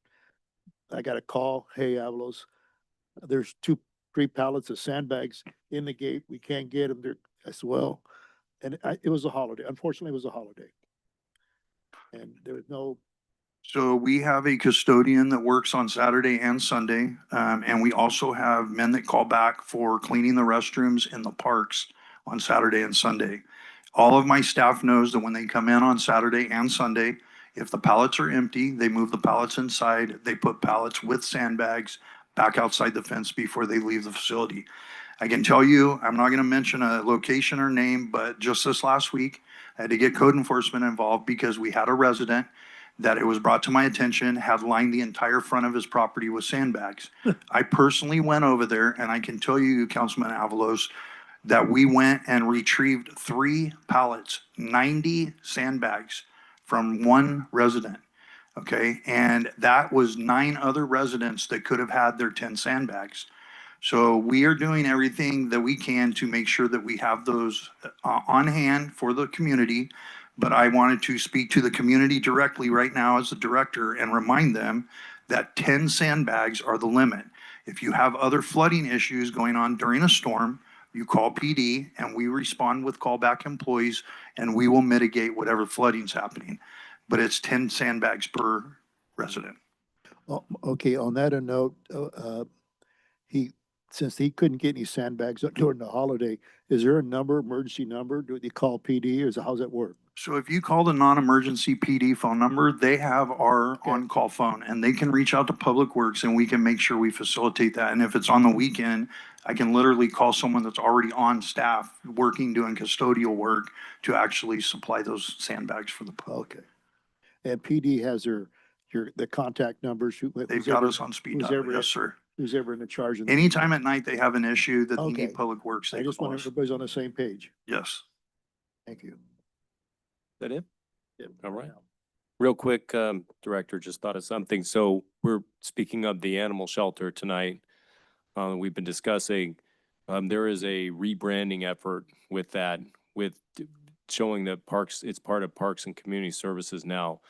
I got a call, hey, Avalos, there's 3 pallets of sandbags in the gate. We can't get them there as well. And it was a holiday. Unfortunately, it was a holiday. And there was no, So we have a custodian that works on Saturday and Sunday. And we also have men that call back for cleaning the restrooms in the parks on Saturday and Sunday. All of my staff knows that when they come in on Saturday and Sunday, if the pallets are empty, they move the pallets inside. They put pallets with sandbags back outside the fence before they leave the facility. I can tell you, I'm not going to mention a location or name, but just this last week, I had to get code enforcement involved because we had a resident that it was brought to my attention had lined the entire front of his property with sandbags. I personally went over there, and I can tell you, Councilman Avalos, that we went and retrieved 3 pallets, 90 sandbags from one resident. Okay, and that was 9 other residents that could have had their 10 sandbags. So we are doing everything that we can to make sure that we have those on hand for the community. But I wanted to speak to the community directly right now as the director and remind them that 10 sandbags are the limit. If you have other flooding issues going on during a storm, you call PD and we respond with callback employees and we will mitigate whatever flooding's happening. But it's 10 sandbags per resident. okay, on that note, he, since he couldn't get any sandbags during the holiday, is there a number, emergency number? Do they call PD or how's that work? So if you call the non-emergency PD phone number, they have our on-call phone and they can reach out to Public Works and we can make sure we facilitate that. And if it's on the weekend, I can literally call someone that's already on staff working, doing custodial work to actually supply those sandbags for the public. Okay. And PD has the contact numbers. They've got us on speed dial. Yes, sir. Who's ever in the charge of. Anytime at night they have an issue that they Okay. need Public Works, I they just call want us. everybody's on the same page. Yes. Thank you. That it? Yep. All right. Real quick, Director, just thought of something. So we're speaking of the animal shelter tonight. We've been discussing, there is a rebranding effort with that, with showing that parks, it's part of Parks and Community Services now.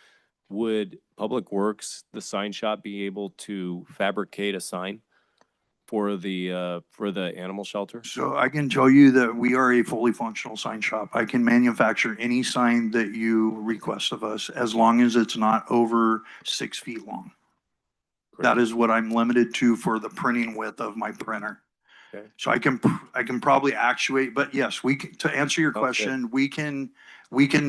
Would Public Works, the sign shop, be able to fabricate a sign for the animal shelter? So I can tell you that we are a fully functional sign shop. I can manufacture any sign that you request of us as long as it's not over 6 feet long. That is what I'm limited to for the printing width of my printer. Okay. So I can probably actuate, but yes, to answer your question, we can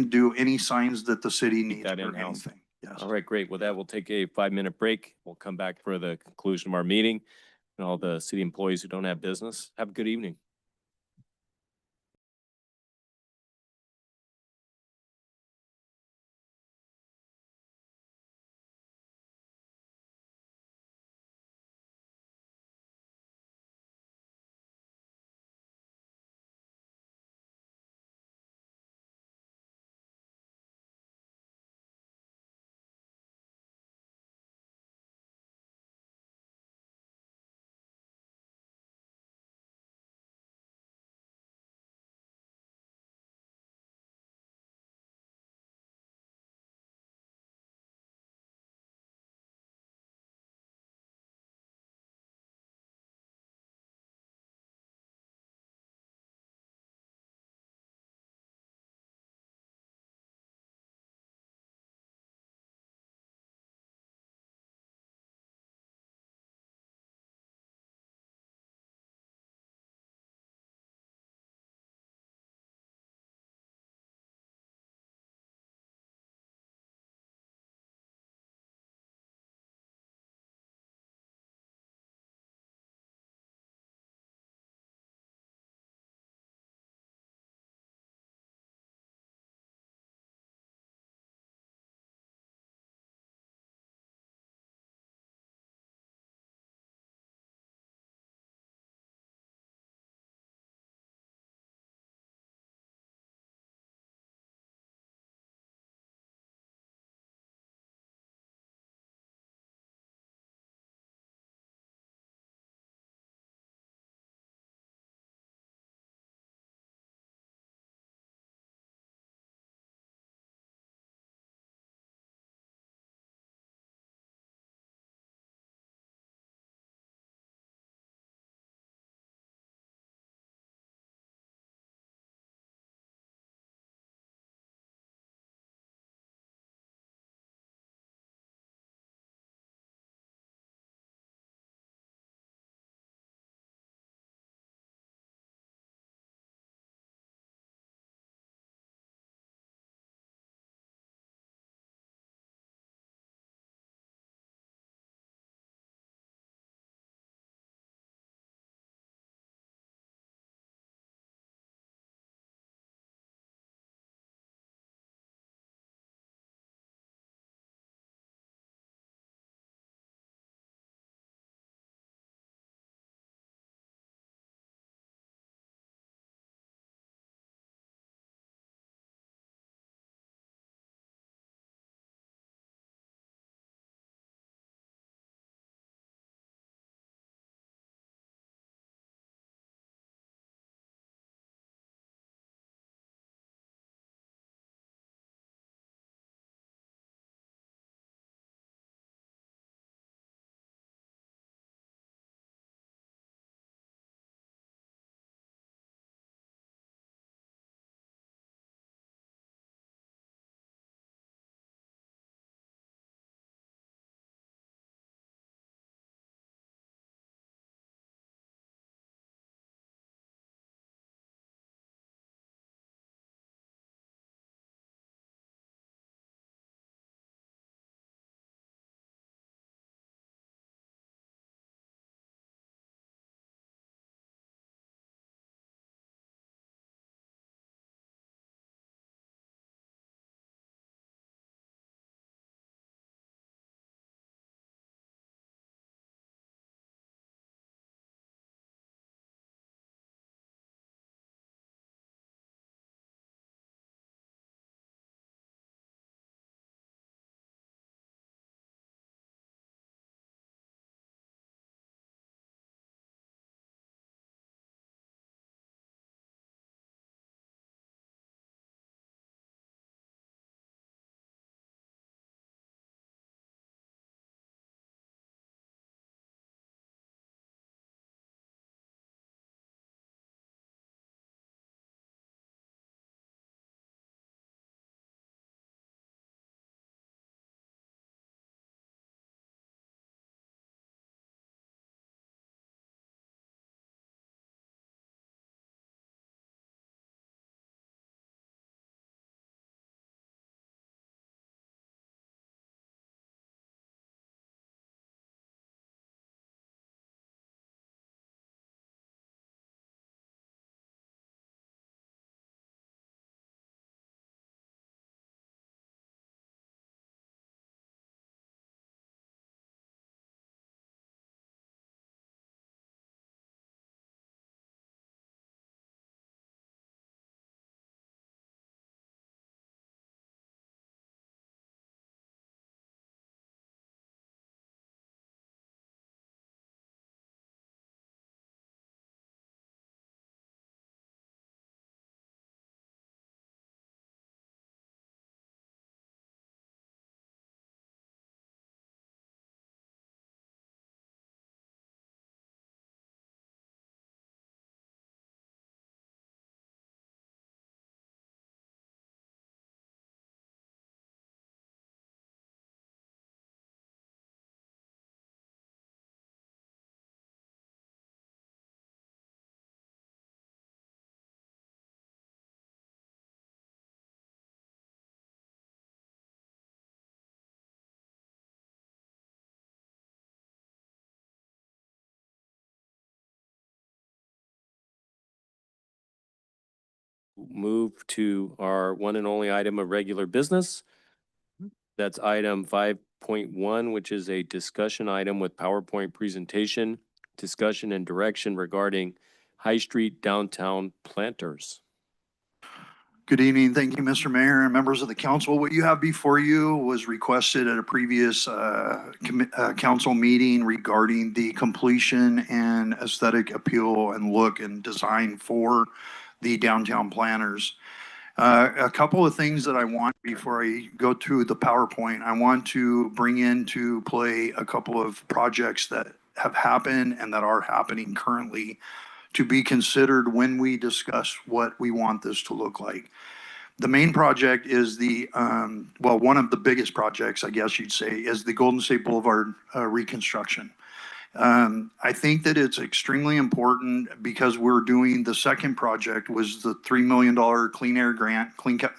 do any signs that the city needs that or in-house. anything. Yes. All right, great. Well, that will take a 5-minute break. We'll come back for the conclusion of our meeting. And all the city employees who don't have business, have a good evening. move to our one and only item of regular business. That's item 5.1, which is a discussion item with PowerPoint presentation, discussion and direction regarding High Street downtown planters. Good evening. Thank you, Mr. Mayor and members of the council. What you have before you was requested at a previous council meeting regarding the completion and aesthetic appeal and look and design for the downtown planners. A couple of things that I want before I go through the PowerPoint, I want to bring into play a couple of projects that have happened and that are happening currently to be considered when we discuss what we want this to look like. The main project is one of the biggest projects, I guess you'd say, is the Golden State Boulevard reconstruction. I think that it's extremely important because we're doing the second project was the $3 million clean air grant,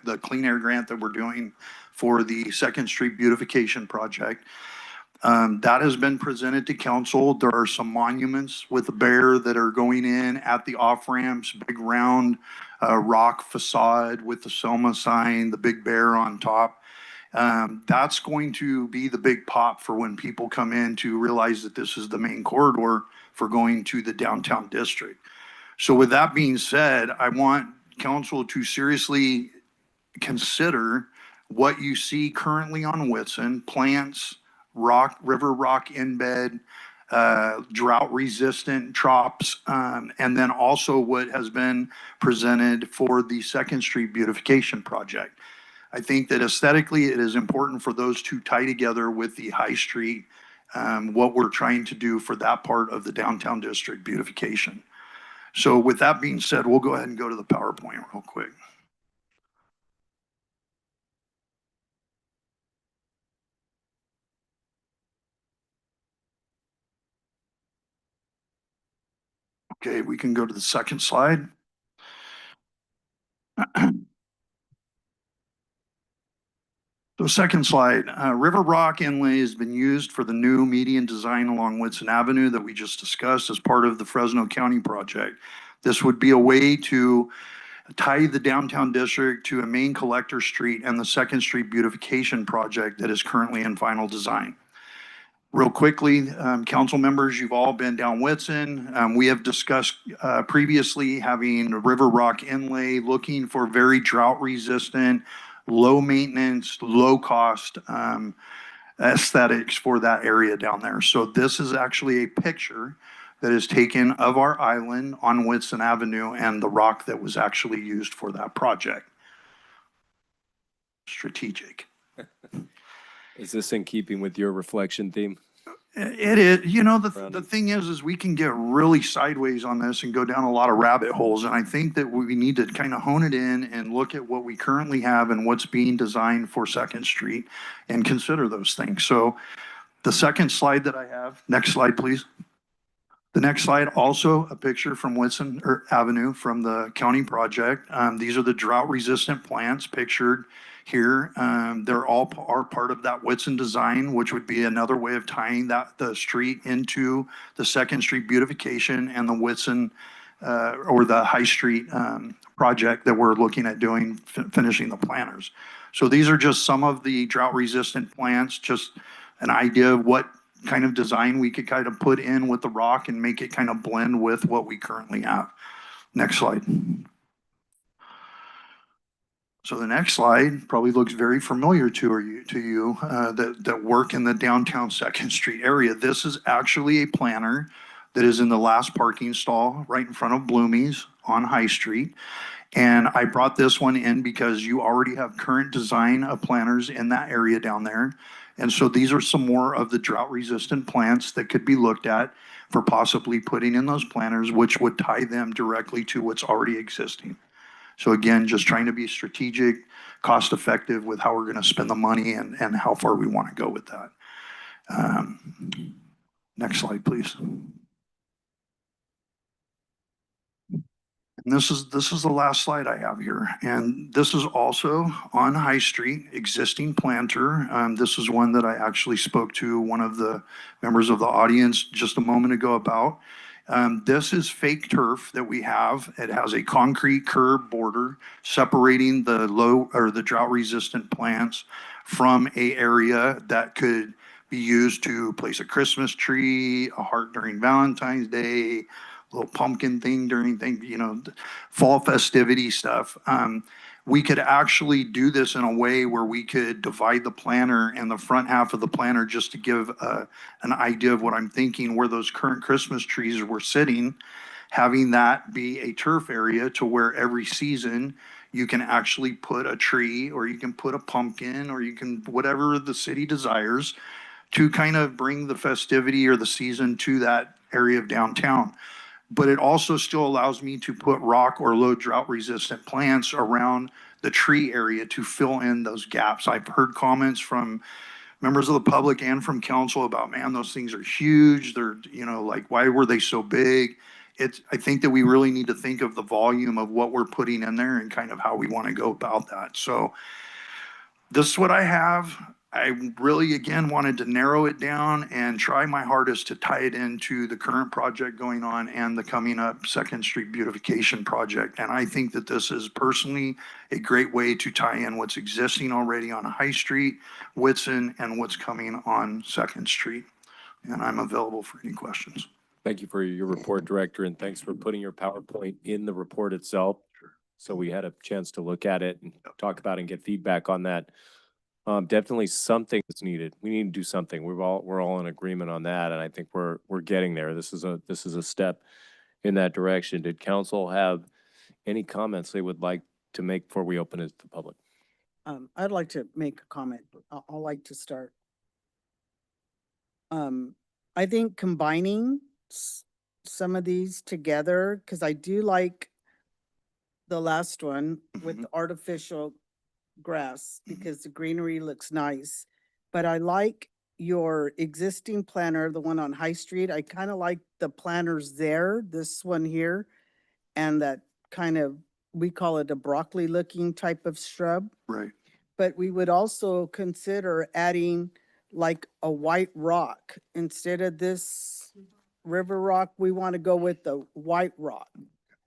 the clean air grant that we're doing for the Second Street beautification project. That has been presented to council. There are some monuments with a bear that are going in at the off ramps, big round rock facade with the Selma sign, the big bear on top. That's going to be the big pop for when people come in to realize that this is the main corridor for going to the downtown district. So with that being said, I want council to seriously consider what you see currently on Whitson, plants, river rock embed, drought resistant trops, and then also what has been presented for the Second Street beautification project. I think that aesthetically it is important for those to tie together with the High Street, what we're trying to do for that part of the downtown district beautification. So with that being said, we'll go ahead and go to the PowerPoint real quick. Okay, we can go to the second slide. So second slide, River Rock Inlay has been used for the new median design along Whitson Avenue that we just discussed as part of the Fresno County project. This would be a way to tie the downtown district to a main collector street and the Second Street beautification project that is currently in final design. Real quickly, council members, you've all been down Whitson. We have discussed previously having River Rock Inlay, looking for very drought resistant, low maintenance, low cost aesthetics for that area down there. So this is actually a picture that is taken of our island on Whitson Avenue and the rock that was actually used for that project. Strategic. Is this in keeping with your reflection theme? It is, the thing is we can get really sideways on this and go down a lot of rabbit holes. And I think that we need to kind of hone it in and look at what we currently have and what's being designed for Second Street and consider those things. So the second slide that I have, next slide, please. The next slide, also a picture from Whitson Avenue from the county project. These are the drought resistant plants pictured here. They're all are part of that Whitson design, which would be another way of tying the street into the Second Street beautification and the Whitson or the High Street project that we're looking at doing, finishing the planners. So these are just some of the drought resistant plants, just an idea of what kind of design we could kind of put in with the rock and make it kind of blend with what we currently have. Next slide. So the next slide probably looks very familiar to you that work in the downtown Second Street area. This is actually a planter that is in the last parking stall right in front of Bloomie's on High Street. And I brought this one in because you already have current design of planters in that area down there. And so these are some more of the drought resistant plants that could be looked at for possibly putting in those planters, which would tie them directly to what's already existing. So again, just trying to be strategic, cost effective with how we're going to spend the money and how far we want to go with that. Next slide, please. And this is the last slide I have here. And this is also on High Street, existing planter. This is one that I actually spoke to one of the members of the audience just a moment ago about. This is fake turf that we have. It has a concrete curb border separating the low or the drought resistant plants from a area that could be used to place a Christmas tree, a heart during Valentine's Day, a little pumpkin thing during fall festivity stuff. We could actually do this in a way where we could divide the planter and the front half of the planter, just to give an idea of what I'm thinking, where those current Christmas trees were sitting, having that be a turf area to where every season you can actually put a tree, or you can put a pumpkin, or you can, whatever the city desires, to kind of bring the festivity or the season to that area of downtown. But it also still allows me to put rock or low drought resistant plants around the tree area to fill in those gaps. I've heard comments from members of the public and from council about, man, those things are huge. They're, like, why were they so big? I think that we really need to think of the volume of what we're putting in there and kind of how we want to go about that. So this is what I have. I really, again, wanted to narrow it down and try my hardest to tie it into the current project going on and the coming up Second Street beautification project. And I think that this is personally a great way to tie in what's existing already on High Street, Whitson, and what's coming on Second Street. And I'm available for any questions. Thank you for your report, Director, and thanks for putting your PowerPoint in the report itself. So we had a chance to look at it and talk about it and get feedback on that. Definitely something is needed. We need to do something. We're all in agreement on that, and I think we're getting there. This is a step in that direction. Did council have any comments they would like to make before we open it to the public? I'd like to make a comment. I'll like to start. I think combining some of these together, because I do like the last one with the artificial grass, because the greenery looks nice. But I like your existing planter, the one on High Street. I kind of like the planters there, this one here, and that kind of, we call it a broccoli looking type of shrub. Right. But we would also consider adding like a white rock. Instead of this river rock, we want to go with the white rock,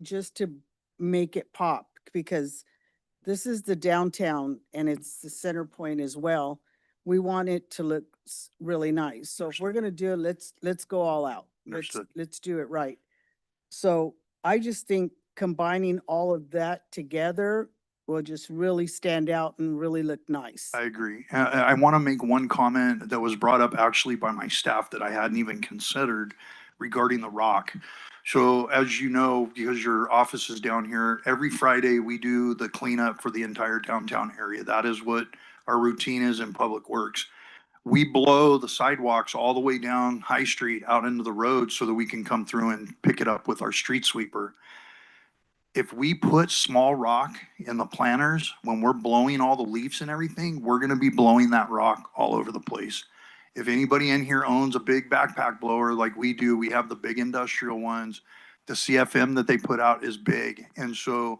just to make it pop, because this is the downtown and it's the center point as well. We want it to look really nice. So if we're gonna do it, let's go all out. Let's do it right. So I just think combining all of that together will just really stand out and really look nice. I agree. I want to make one comment that was brought up actually by my staff that I hadn't even considered regarding the rock. So as you know, because your office is down here, every Friday we do the cleanup for the entire downtown area. That is what our routine is in Public Works. We blow the sidewalks all the way down High Street out into the road so that we can come through and pick it up with our street sweeper. If we put small rock in the planters, when we're blowing all the leaves and everything, we're gonna be blowing that rock all over the place. If anybody in here owns a big backpack blower like we do, we have the big industrial ones. The CFM that they put out is big. And so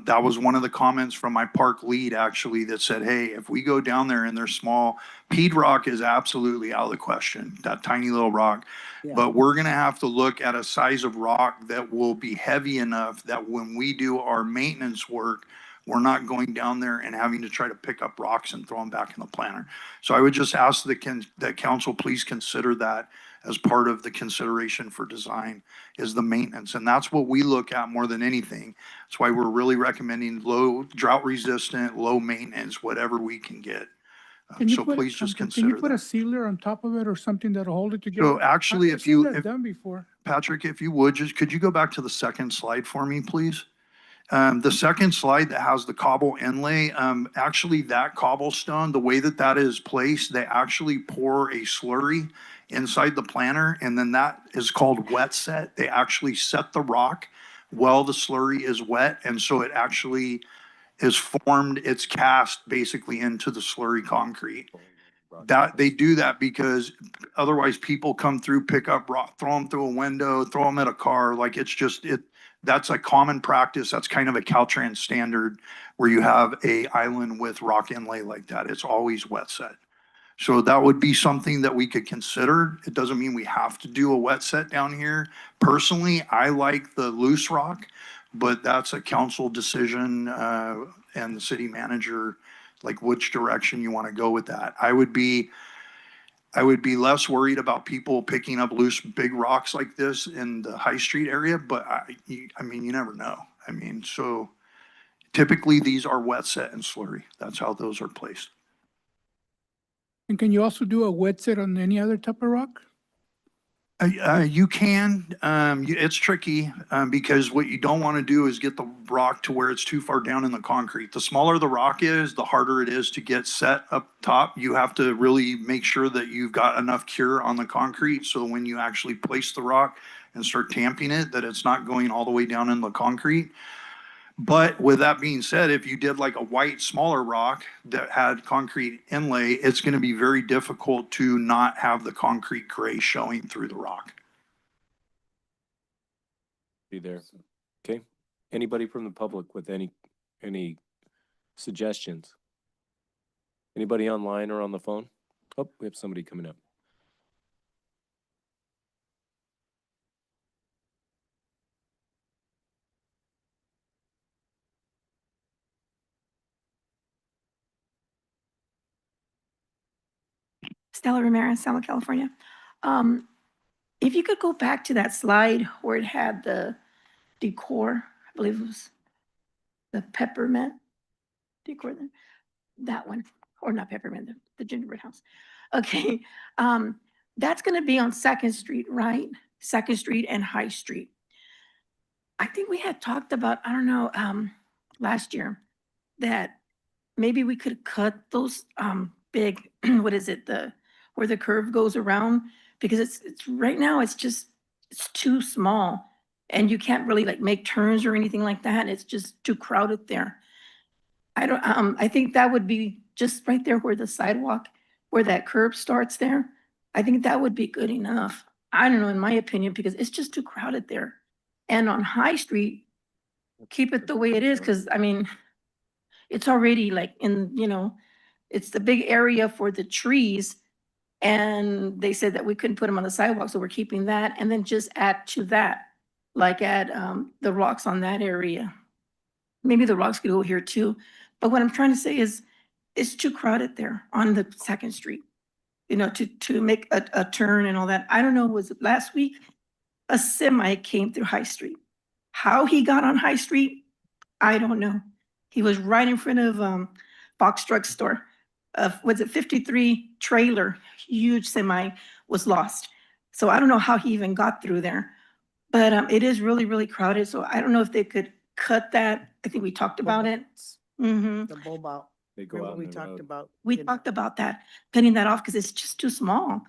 that was one of the comments from my park lead actually that said, hey, if we go down there and they're small, peat rock is absolutely out of the question, that tiny little rock. Yeah. But we're gonna have to look at a size of rock that will be heavy enough that when we do our maintenance work, we're not going down there and having to try to pick up rocks and throw them back in the planter. So I would just ask that council please consider that as part of the consideration for design, is the maintenance. And that's what we look at more than anything. That's why we're really recommending low drought resistant, low maintenance, whatever we can get. So please just Can consider you put a that. sealer on top of it or something that'll hold it together? So actually, I've if seen you, that done before. Patrick, if you would, could you go back to the second slide for me, please? The second slide that has the cobble inlay, actually that cobblestone, the way that is placed, they actually pour a slurry inside the planter, and then that is called wet set. They actually set the rock while the slurry is wet, and so it actually is formed, it's cast basically into the slurry concrete. That they do that because otherwise people come through, pick up rock, throw them through a window, throw them at a car. Like it's just, that's a common practice. That's kind of a Caltrans standard where you have a island with rock inlay like that. It's always wet set. So that would be something that we could consider. It doesn't mean we have to do a wet set down here. Personally, I like the loose rock, but that's a council decision, and the city manager, like which direction you want to go with that. I would be less worried about people picking up loose, big rocks like this in the High Street area, but I mean, you never know. I mean, so typically these are wet set and slurry. That's how those are placed. And can you also do a wet set on any other type of rock? You can, it's tricky, because what you don't want to do is get the rock to where it's too far down in the concrete. The smaller the rock is, the harder it is to get set up top. You have to really make sure that you've got enough cure on the concrete, so when you actually place the rock and start tamping it, that it's not going all the way down in the concrete. But with that being said, if you did like a white, smaller rock that had concrete inlay, it's going to be very difficult to not have the concrete gray showing through the rock. Be there. Okay. Anybody from the public with any suggestions? Anybody online or on the phone? Oh, we have somebody coming up. Stella Ramirez, Selma, California. If you could go back to that slide where it had the decor, I believe it was the peppermint decor, that one, or not peppermint, the gingerbread house. Okay, that's gonna be on Second Street, right? Second Street and High Street. I think we had talked about, I don't know, last year, that maybe we could cut those big, what is it, where the curve goes around, because it's right now it's too small, and you can't really like make turns or anything like that. It's just too crowded there. I think that would be just right there where the sidewalk, where that curb starts there. I think that would be good enough. I don't know, in my opinion, because it's just too crowded there. And on High Street, keep it the way it is, because I mean, it's already like it's the big area for the trees. And they said that we couldn't put them on the sidewalk, so we're keeping that, and then just add to that, like add the rocks on that area. Maybe the rocks could go here too. But what I'm trying to say is, it's too crowded there on the Second Street, to make a turn and all that. I don't know, was it last week? A semi came through High Street. How he got on High Street, I don't know. He was right in front of Fox Drug Store. Was it 53 trailer, huge semi was lost. So I don't know how he even got through there. But it is really, really crowded. So I don't know if they could cut that. I think we talked about it. Mm-hmm. The bulb out. They go Remember out we in the talked road. about. We talked about that, cutting that off because it's just too small,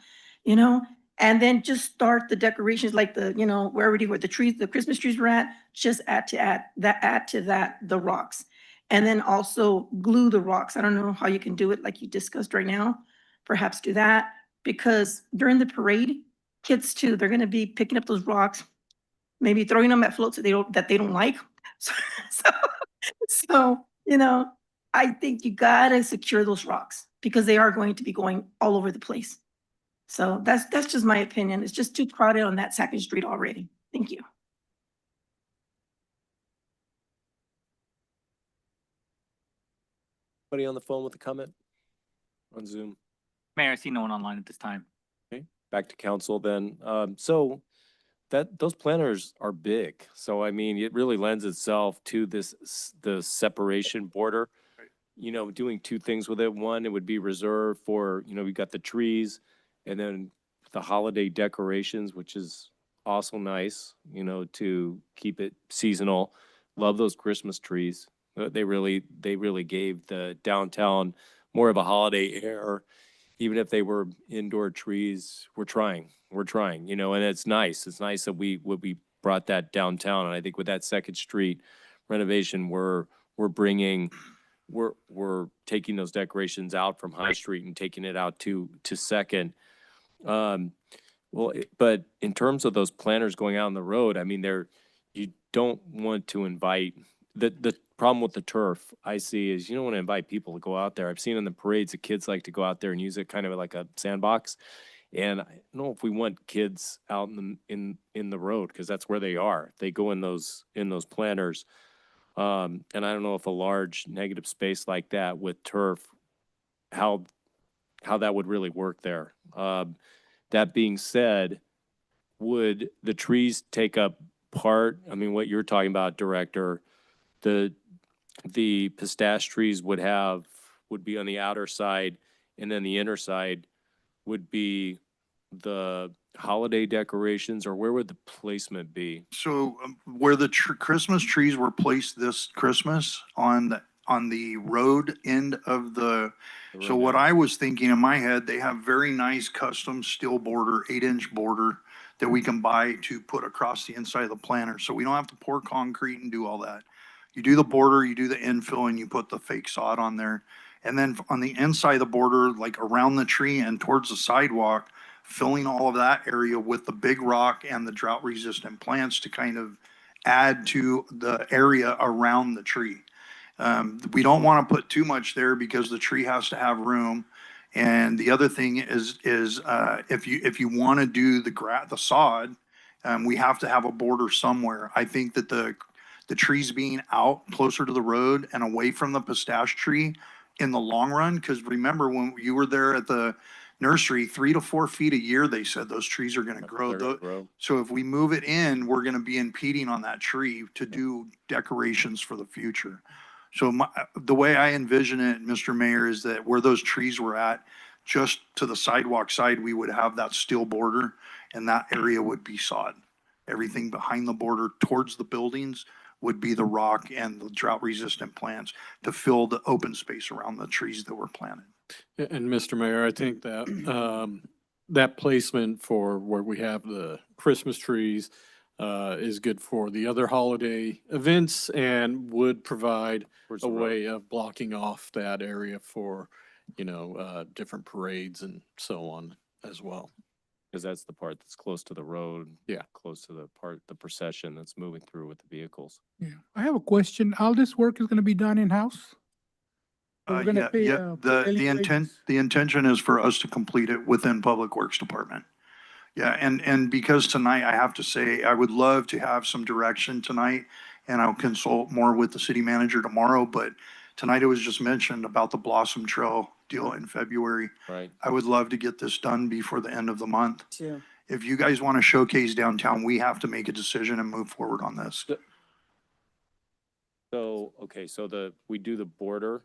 and then just start the decorations like where the trees, the Christmas trees were at, just add to that, the rocks. And then also glue the rocks. I don't know how you can do it like you discussed right now. Perhaps do that, because during the parade, kids too, they're gonna be picking up those rocks, maybe throwing them at floats that they don't like. So, I think you gotta secure those rocks because they are going to be going all over the place. So that's just my opinion. It's just too crowded on that Second Street already. Thank you. Anybody on the phone with a comment? On Zoom? Mayor, I see no one online at this time. Okay, back to council then. So those planters are big. So I mean, it really lends itself to the separation border. Doing two things with it. One, it would be reserved for, we've got the trees, and then the holiday decorations, which is also nice, to keep it seasonal. Love those Christmas trees. They really gave the downtown more of a holiday air. Even if they were indoor trees, we're trying, and it's nice. It's nice that we brought that downtown. And I think with that Second Street renovation, we're taking those decorations out from High Street and taking it out to Second. But in terms of those planters going out on the road, I mean, you don't want to invite the problem with the turf I see is you don't want to invite people to go out there. I've seen in the parades, the kids like to go out there and use it kind of like a sandbox. And I don't know if we want kids out in the road, because that's where they are. They go in those planters. And I don't know if a large negative space like that with turf, how that would really work there. That being said, would the trees take up part? I mean, what you're talking about, Director, the pistache trees would be on the outer side, and then the inner side would be the holiday decorations, or where would the placement be? So where the Christmas trees were placed this Christmas on the road end of so what I was thinking in my head, they have very nice custom steel border, 8-inch border that we can buy to put across the inside of the planter. So we don't have to pour concrete and do all that. You do the border, you do the infill, and you put the fake sod on there. And then on the inside of the border, like around the tree and towards the sidewalk, filling all of that area with the big rock and the drought resistant plants to kind of add to the area around the tree. We don't want to put too much there because the tree has to have room. And the other thing is if you want to do the sod, we have to have a border somewhere. I think that the trees being out closer to the road and away from the pistache tree in the long run, because remember when you were there at the nursery, 3 to 4 feet a year, they said those trees are going to grow. So if we move it in, we're going to be impeding on that tree to do decorations for the future. So the way I envision it, Mr. Mayor, is that where those trees were at, just to the sidewalk side, we would have that steel border, and that area would be sod. Everything behind the border towards the buildings would be the rock and the drought resistant plants to fill the open space around the trees that were planted. And Mr. Mayor, I think that, that placement for where we have the Christmas trees, is good for the other holiday events and would provide Where's a the road? way of blocking off that area for, different parades and so on as well. Because that's the part that's close to the road. Yeah. Close to the procession that's moving through with the vehicles. Yeah, I have a question. All this work is gonna be done in-house? Or we're gonna pay, prevailing wages? The intention is for us to complete it within Public Works Department. Yeah, and because tonight, I have to say, I would love to have some direction tonight, and I'll consult more with the city manager tomorrow, but tonight it was just mentioned about the Blossom Trail deal in February. Right. I would love to get this done before the end of the month. Too. If you guys want to showcase downtown, we have to make a decision and move forward on this. So, okay, so we do the border,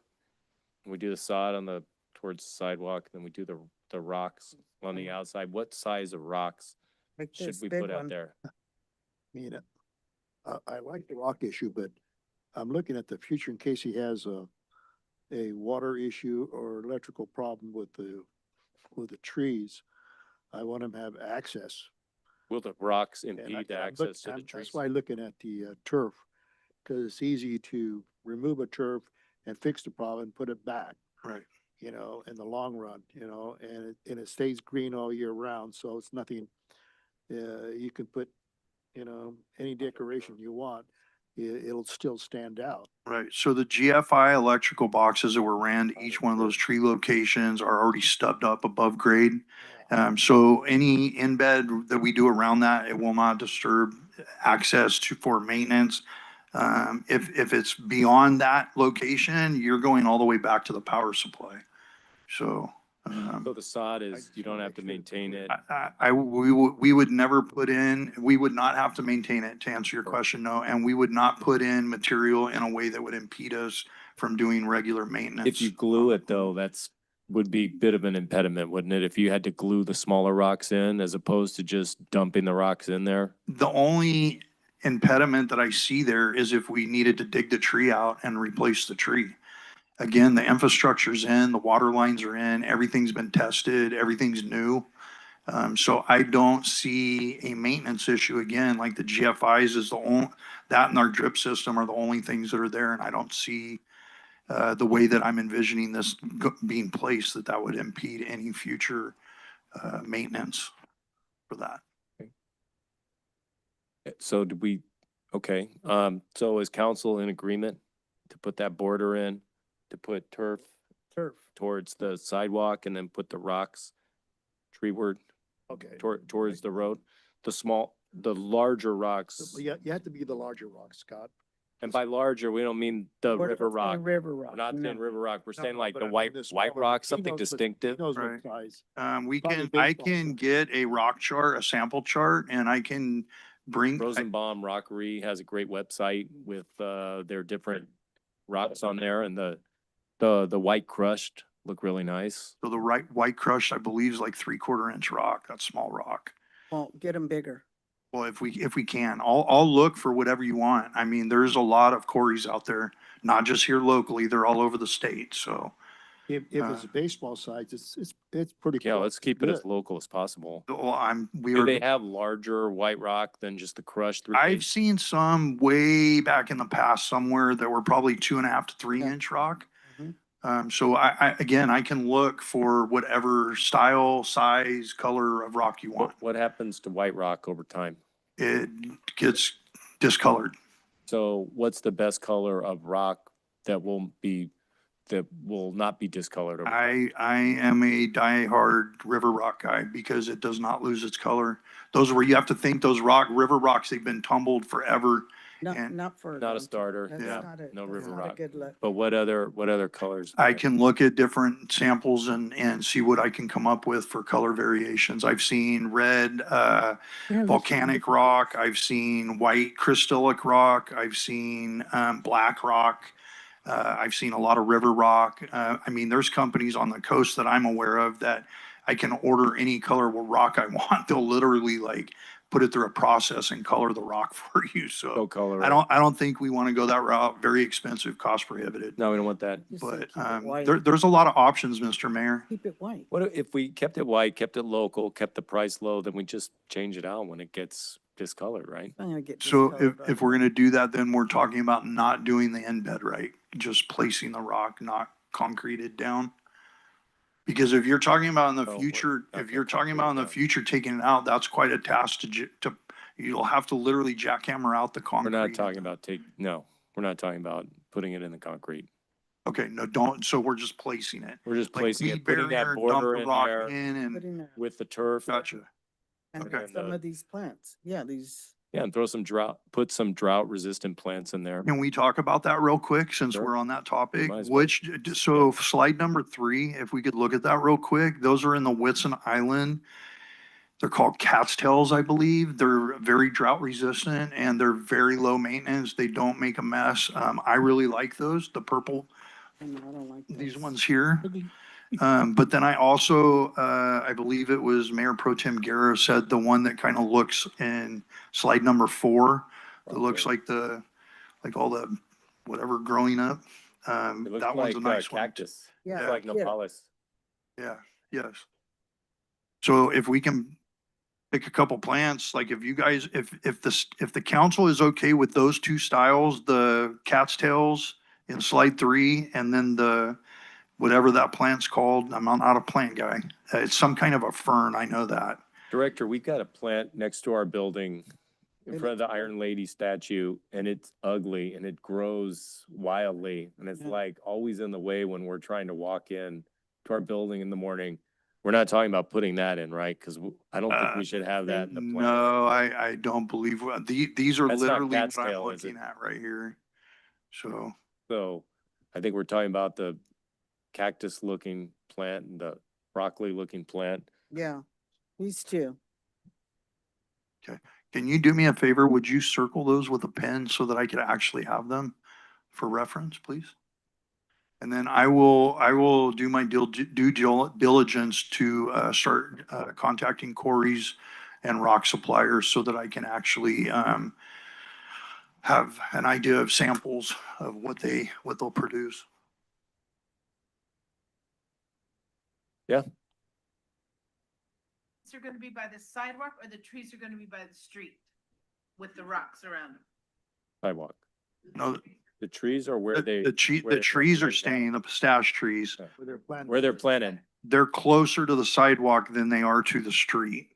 and we do the sod towards the sidewalk, then we do the rocks on the outside. What size of rocks Like should this we big put out one. there? I mean, I like the rock issue, but I'm looking at the future in case he has a water issue or electrical problem with the trees. I want him to have access. Will the rocks And impede I'm access to the trees? That's why I'm looking at the turf, because it's easy to remove a turf and fix the problem and put it back. Right. In the long run, and it stays green all year round, so it's nothing, you can put, any decoration you want, it'll still stand out. Right, so the GFI electrical boxes that were ran to each one of those tree locations are already stubbed up above grade. So any embed that we do around that, it will not disturb access for maintenance. If it's beyond that location, you're going all the way back to the power supply. So, So the sod is, you don't have to maintain it. we would never we would not have to maintain it, to answer your question, no, and we would not put in material in a way that would impede us from doing regular maintenance. If you glue it though, would be a bit of an impediment, wouldn't it? If you had to glue the smaller rocks in as opposed to just dumping the rocks in there? The only impediment that I see there is if we needed to dig the tree out and replace the tree. Again, the infrastructure's in, the water lines are in, everything's been tested, everything's new. So I don't see a maintenance issue again, like the GFIs is that and our drip system are the only things that are there. And I don't see the way that I'm envisioning this being placed, that would impede any future maintenance for that. So okay, so is council in agreement to put that border in, to put turf towards the sidewalk and then put the rocks treeward Okay. towards the road. The larger rocks, But you have to be the larger rock, Scott. and by larger, we don't mean the We're river not saying rock. River We're Rock. not saying no. river rock. We're saying No, like but the I mean white this white smaller- rock, he something knows what- distinctive. He knows what Right. size. We Probably I baseball can size. get a rock chart, a sample chart, and I can bring, Rosenbaum Rockery has a great website with their different rocks on there, and the white crushed look really nice. so the right white crush, I believe, is like 3/4 inch rock. That's small rock. Well, get them bigger. Well, if we can, I'll look for whatever you want. I mean, there's a lot of quarries out there, not just here locally. They're all over the state. So, If it's a baseball size, it's pretty. Yeah, close. let's keep it as Good. local as possible. well, we Do are. they have larger white rock than just the crushed? I've seen some way back in the past somewhere that were probably 2.5 to 3 inch rock. Mhm. So again, I can look for whatever style, size, color of rock you want. What happens to white rock over time? It gets discolored. So what's the best color of rock that will not be discolored over time? I am a diehard river rock guy because it does not lose its color. Those where you have to think those river rocks, they've been tumbled forever. And Not for. Not a starter, That's yeah, not a- no that's river not a rock. good look. But what other colors? I can look at different samples and see what I can come up with for color variations. I've seen red, volcanic rock. I've seen white crystallic rock. I've seen, black rock. I've seen a lot of river rock. I mean, there's companies on the coast that I'm aware of that I can order any color of rock I want. They'll literally like put it through a process and color the rock for you. So No color. I don't think we want to go that route. Very expensive, cost prohibitive. No, we don't want that. Just say But keep it white. there's a lot of options, Mr. Mayor. Keep it white. What if we kept it white, kept it local, kept the price low, then we just change it out when it gets discolored, right? I'm gonna get So discolored if we're gonna do that, then we're talking about not doing the embed right, just placing the rock, not concreted down. Because if you're talking about in the Oh, future, what- if you're talking about in the concrete down. future taking it out, that's quite a task you'll have to literally jackhammer out the We're concrete. not talking about we're not talking about putting it in the concrete. Okay, no, don't, so we're just placing it. We're just Like placing weed it, putting barrier, that dump border the in rock there in and, Put in there. with the turf. gotcha. And Okay. some of these plants, yeah, these. Yeah, and put some drought resistant plants in there. Can we talk about that real quick since Sure. we're on that topic? Might as well. So slide number 3, if we could look at that real quick, those are in the Whitson Island. They're called cat's tails, I believe. They're very drought resistant and they're very low maintenance. They don't make a mess. I really like those, the purple, I don't like these those. ones here. But then I also, I believe it was Mayor Pro Tem Guerra said the one that kind of looks in slide number 4, that looks like all the whatever growing up. It looks That one's a like nice one. cactus. Yeah. It's like Yeah. Nopales. Yeah, yes. So if we can pick a couple plants, like if you guys, if the council is okay with those 2 styles, the cat's tails in slide 3, and then the, whatever that plant's called, I'm not a plant guy. It's some kind of a fern, I know that. Director, we've got a plant next to our building in front of the Iron Lady statue, and it's ugly and it grows wildly. And it's Yeah. like always in the way when we're trying to walk in to our building in the morning. We're not talking about putting that in, right? Because I don't think we should have that in the plan. No, I don't believe, these are That's not literally cat's what I'm tail, is it? looking at right here. So, So I think we're talking about the cactus looking plant and the broccoli looking plant. Yeah, these 2. can you do me a favor? Would you circle those with a pen so that I could actually have them for reference, please? And then I will do my due diligence to start contacting quarries and rock suppliers so that I can actually have an idea of samples of what they'll produce. Yeah. Are gonna be by the sidewalk or the trees are gonna be by the street with the rocks around them? Sidewalk. No, The trees are where they. the where they trees are right now. staying, the pistache trees. Where they're planted. They're closer to the sidewalk than they are to the street.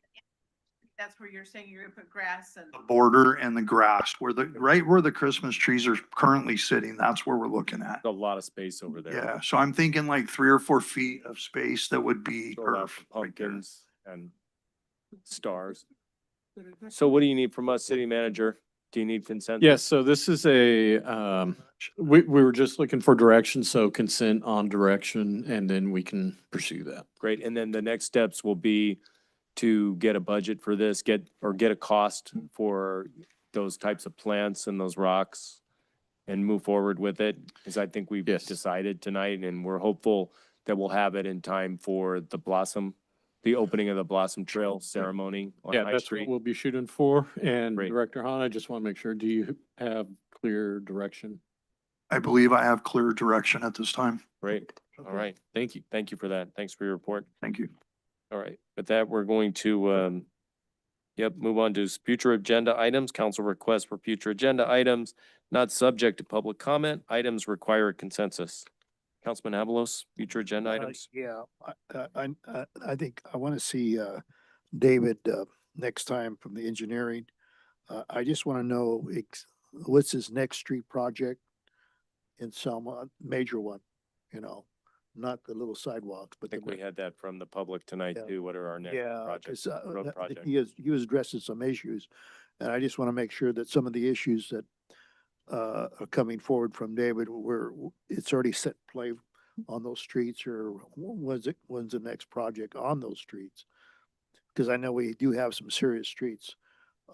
That's where you're saying you're gonna put grass and. The border and the grass, right where the Christmas trees are currently sitting, that's where we're looking at. A lot of space over there. Yeah, so I'm thinking like 3 or 4 feet of space that would be Throw out turf the right there. pumpkins and stars. So what do you need from us, city manager? Do you need consent? Yes, so this is we were just looking for direction, so consent on direction, and then we can pursue that. Great. And then the next steps will be to get a budget for this, get a cost for those types of plants and those rocks and move forward with it. Because I think we've Yes. decided tonight and we're hopeful that we'll have it in time for the opening of the Blossom Trail ceremony on Yeah, High that's what Street. we'll be shooting for. And Great. Director Hahn, I just want to make sure, do you have clear direction? I believe I have clear direction at this time. Great. All right. Thank you. Thank you for that. Thanks for your report. Thank you. All right. With that, we're going to, move on to future agenda items. Council requests for future agenda items not subject to public comment. Items require a consensus. Councilman Avalos, future agenda items. Yeah, I think I want to see, David, next time from the engineering. I just want to know, what's his next street project in Selma, major one, not the little sidewalks, I but think we had that from the public tonight Yeah. too. What are our next Yeah, projects? 'cause, Road I think project. he was addressing some issues, and I just want to make sure that some of the issues that are coming forward from David, it's already set play on those streets, or when's the next project on those streets? Because I know we do have some serious streets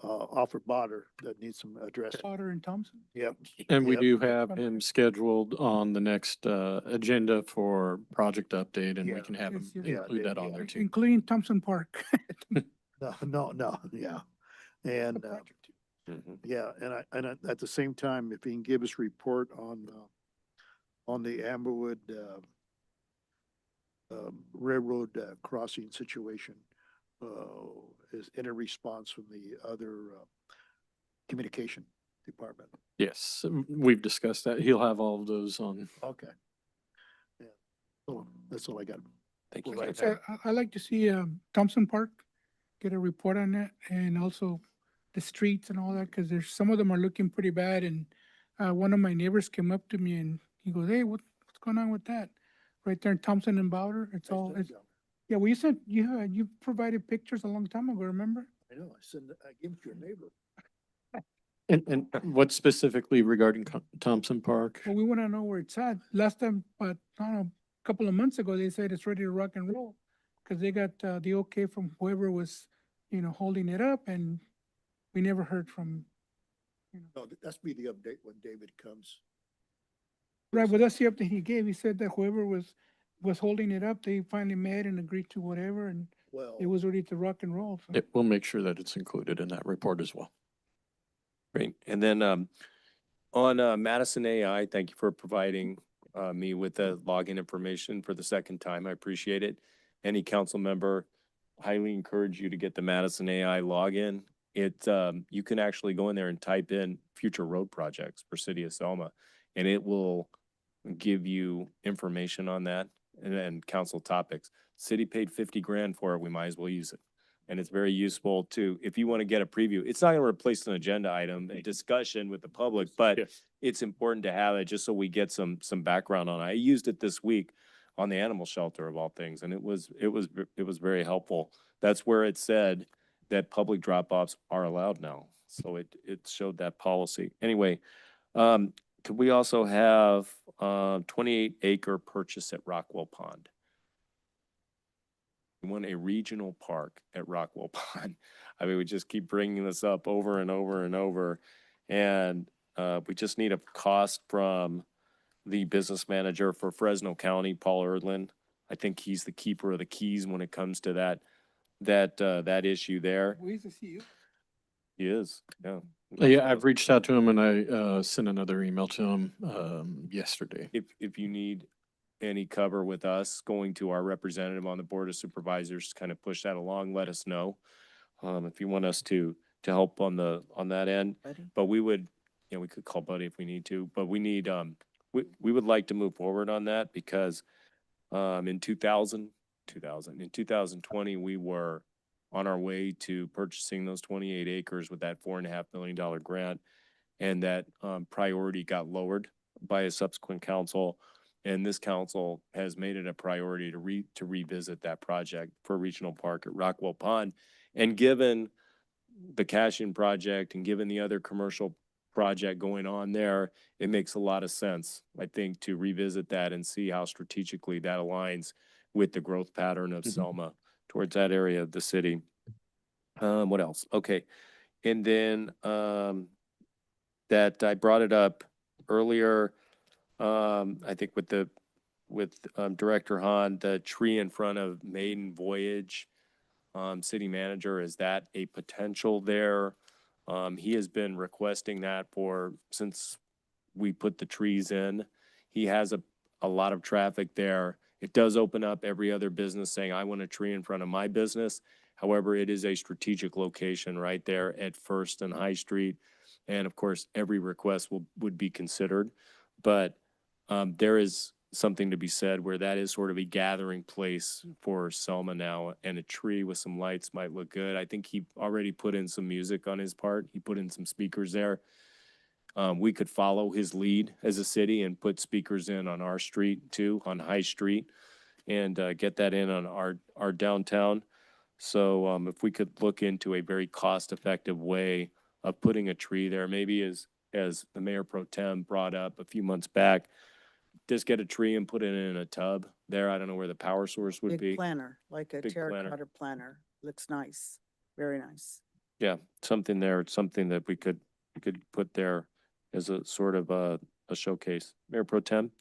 off of Botter that need some addressing. Potter and Thompson. Yep. And we Yep. do have him scheduled on the next agenda for project update, and we Yeah. can have him Yes, yes. Yeah, include that on yeah. there too. Including Thompson Park. No, yeah. And, Mhm. yeah, at the same time, if he can give us report on the Amberwood, railroad crossing situation, is in a response from the other, communication department. Yes, we've discussed that. He'll have all of those on. Okay. Yeah. So that's all I got. Thank you. Right. Councilman. So I like to see Thompson Park get a report on that, and also the streets and all that, because there's some of them are looking pretty bad. And one of my neighbors came up to me and he goes, "Hey, what's going on with that?" Right there in Thompson and Bowder, yeah. Well, you provided pictures a long time ago. Remember? I know, I gave it to your neighbor. And what specifically regarding Thompson Park? Well, we want to know where it's at. Last time, but I don't know, a couple of months ago, they said it's ready to rock and roll because they got the okay from whoever was, holding it up, and we never heard from. No, that's be the update when David comes. Right, but that's the update he gave. He said that whoever was holding it up, they finally met and agreed to whatever, and Well, it was ready to rock and roll. So. We'll make sure that it's included in that report as well. Great. And then, on Madison AI, thank you for providing me with the login information for the second time. I appreciate it. Any council member, highly encourage you to get the Madison AI login. You can actually go in there and type in future road projects for City of Selma, and it will give you information on that and council topics. City paid 50 grand for it. We might as well use it. And it's very useful to, if you want to get a preview, it's not going to replace an agenda item, a discussion with the public, but Yes. it's important to have it just so we get some background on it. I used it this week on the animal shelter of all things, and it was very helpful. That's where it said that public drop-offs are allowed now. So it showed that policy. Anyway, could we also have 28-acre purchase at Rockwell Pond? We want a regional park at Rockwell Pond. I mean, we just keep bringing this up over and over and over. And we just need a cost from the business manager for Fresno County, Paul Erdlin. I think he's the keeper of the keys when it comes to that issue there. Where's the CEO? He is, yeah. Yeah, I've reached out to him and I sent another email to him yesterday. If you need any cover with us, going to our representative on the Board of Supervisors to kind of push that along, let us know. If you want us to help on that end. Buddy? But we would, we could call Buddy if we need to, but we need, we would like to move forward on that because in 2020, we were on our way to purchasing those 28 acres with that $4.5 million grant. And that priority got lowered by a subsequent council. And this council has made it a priority to revisit that project for a regional park at Rockwell Pond. And given the cash-in project and given the other commercial project going on there, it makes a lot of sense, I think, to revisit that and see how strategically that aligns with the growth pattern of Selma towards that area of the city. What else? Okay. And then that I brought it up earlier, I think with Director Hahn, the tree in front of Maiden Voyage, city manager, is that a potential there? He has been requesting that since we put the trees in. He has a lot of traffic there. It does open up every other business saying, I want a tree in front of my business. However, it is a strategic location right there at First and High Street. And of course, every request would be considered. But there is something to be said where that is sort of a gathering place for Selma now, and a tree with some lights might look good. I think he already put in some music on his part. He put in some speakers there. We could follow his lead as a city and put speakers in on our street too, on High Street, and get that in on our downtown. So if we could look into a very cost-effective way of putting a tree there, maybe as the Mayor Pro Tem brought up a few months back, just get a tree and put it in a tub there. I don't know where the power source would be. Big planter, like a Big planter. terracotta planter. Looks nice, very nice. Yeah, something there. It's something that we could put there as a sort of a showcase. Mayor Pro Tem?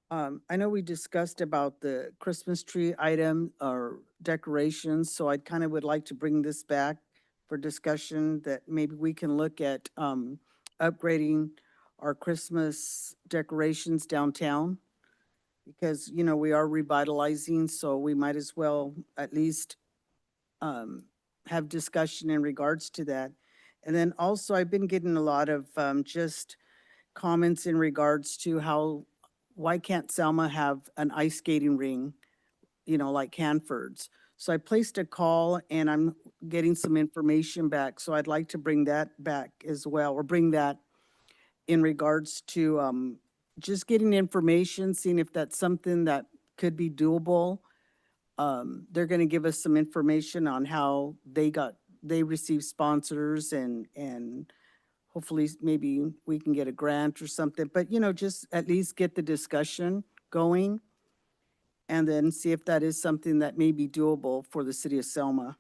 I know we discussed about the Christmas tree item or decorations, so I kind of would like to bring this back for discussion, that maybe we can look at upgrading our Christmas decorations downtown. Because, you know, we are revitalizing, so we might as well at least have discussion in regards to that. And then also, I've been getting a lot of just comments in regards to why can't Selma have an ice skating ring, you know, like Hanford's? So I placed a call and I'm getting some information back. So I'd like to bring that back as well, or bring that in regards to just getting information, seeing if that's something that could be doable. They're gonna give us some information on how they received sponsors and hopefully maybe we can get a grant or something, but you know, just at least get the discussion going and then see if that is something that may be doable for the city of Selma.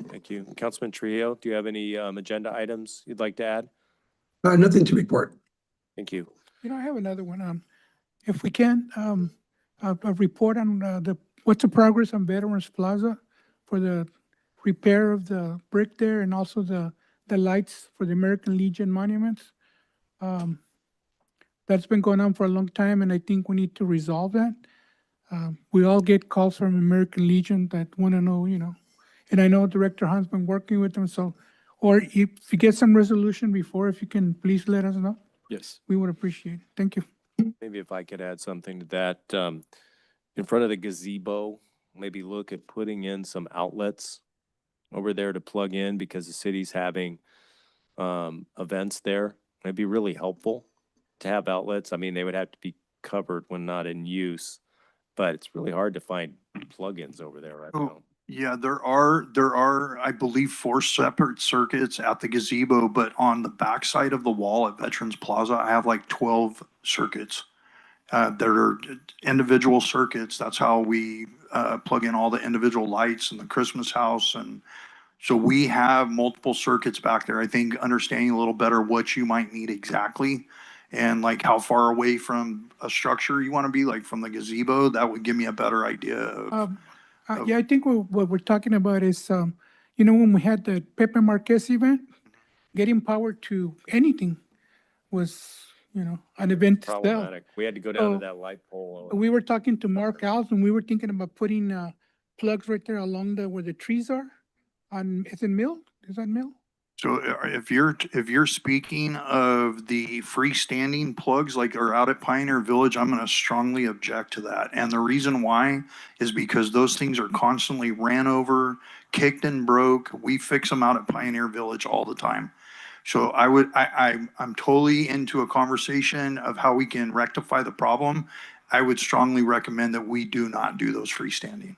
Thank you. Councilman Trujillo, do you have any agenda items you'd like to add? Nothing to report. Thank you. You know, I have another one. If we can, a report on what's the progress on Veterans Plaza for the repair of the brick there and also the lights for the American Legion monuments. That's been going on for a long time, and I think we need to resolve that. We all get calls from American Legion that want to know, you know, and I know Director Hahn's been working with them, so, or if you get some resolution before, if you can please let us know, Yes. we would appreciate it. Thank you. Maybe if I could add something to that, in front of the gazebo, maybe look at putting in some outlets over there to plug in, because the city's having events there. It'd be really helpful to have outlets. I mean, they would have to be covered when not in use, but it's really hard to find plugins over there right now. Yeah, there are, I believe, 4 separate circuits at the gazebo, but on the backside of the wall at Veterans Plaza, I have like 12 circuits. There are individual circuits. That's how we plug in all the individual lights and the Christmas house. And so we have multiple circuits back there. I think understanding a little better what you might need exactly and like how far away from a structure you want to be, like from the gazebo, that would give me a better idea of. Yeah, I think what we're talking about is, you know, when we had the Pepe Marquez event, getting power to anything was, you know, an event itself. Problematic. We had to go down to So, that light pole. We were talking to Mark Alves, and we were thinking about putting plugs right there along where the trees are. Is it Mill? Is that Mill? So if you're speaking of the freestanding plugs like are out at Pioneer Village, I'm gonna strongly object to that. And the reason why is because those things are constantly ran over, kicked and broke. We fix them out at Pioneer Village all the time. So I'm totally into a conversation of how we can rectify the problem. I would strongly recommend that we do not do those freestanding.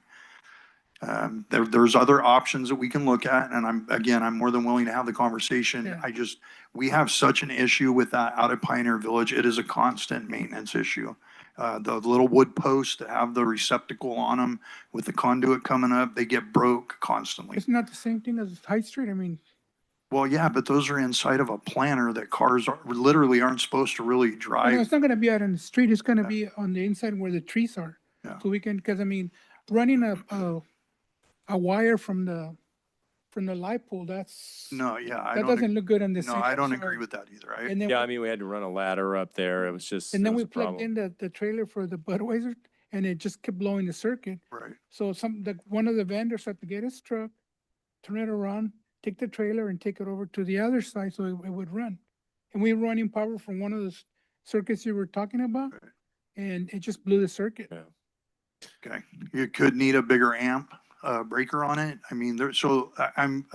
There's other options that we can look at, and I'm more than willing to have the conversation. Yeah. We have such an issue with that out at Pioneer Village. It is a constant maintenance issue. The little wood posts that have the receptacle on them with the conduit coming up, they get broke constantly. It's not the same thing as High Street. I mean, Well, yeah, but those are inside of a planter that cars literally aren't supposed to really no, drive. it's not gonna be out on the street. It's gonna Yeah. be on the inside where the trees are. Yeah. So we can, because I mean, running a wire from the light pole, No, yeah, I that don't, doesn't look good on the no, city. I I'm don't sorry. agree with that either. And then, Yeah, I mean, we had to run a ladder up there. It was just, and it then was we a plugged in problem. the trailer for the Budweiser, and it just kept blowing the circuit. Right. So one of the vendors had to get his truck, turn it around, take the trailer and take it over to the other side so it would run. And we were running power from one of the circuits you were talking about, Right. and it just blew the circuit. Yeah. Okay, you could need a bigger amp, breaker on it. I mean, I'm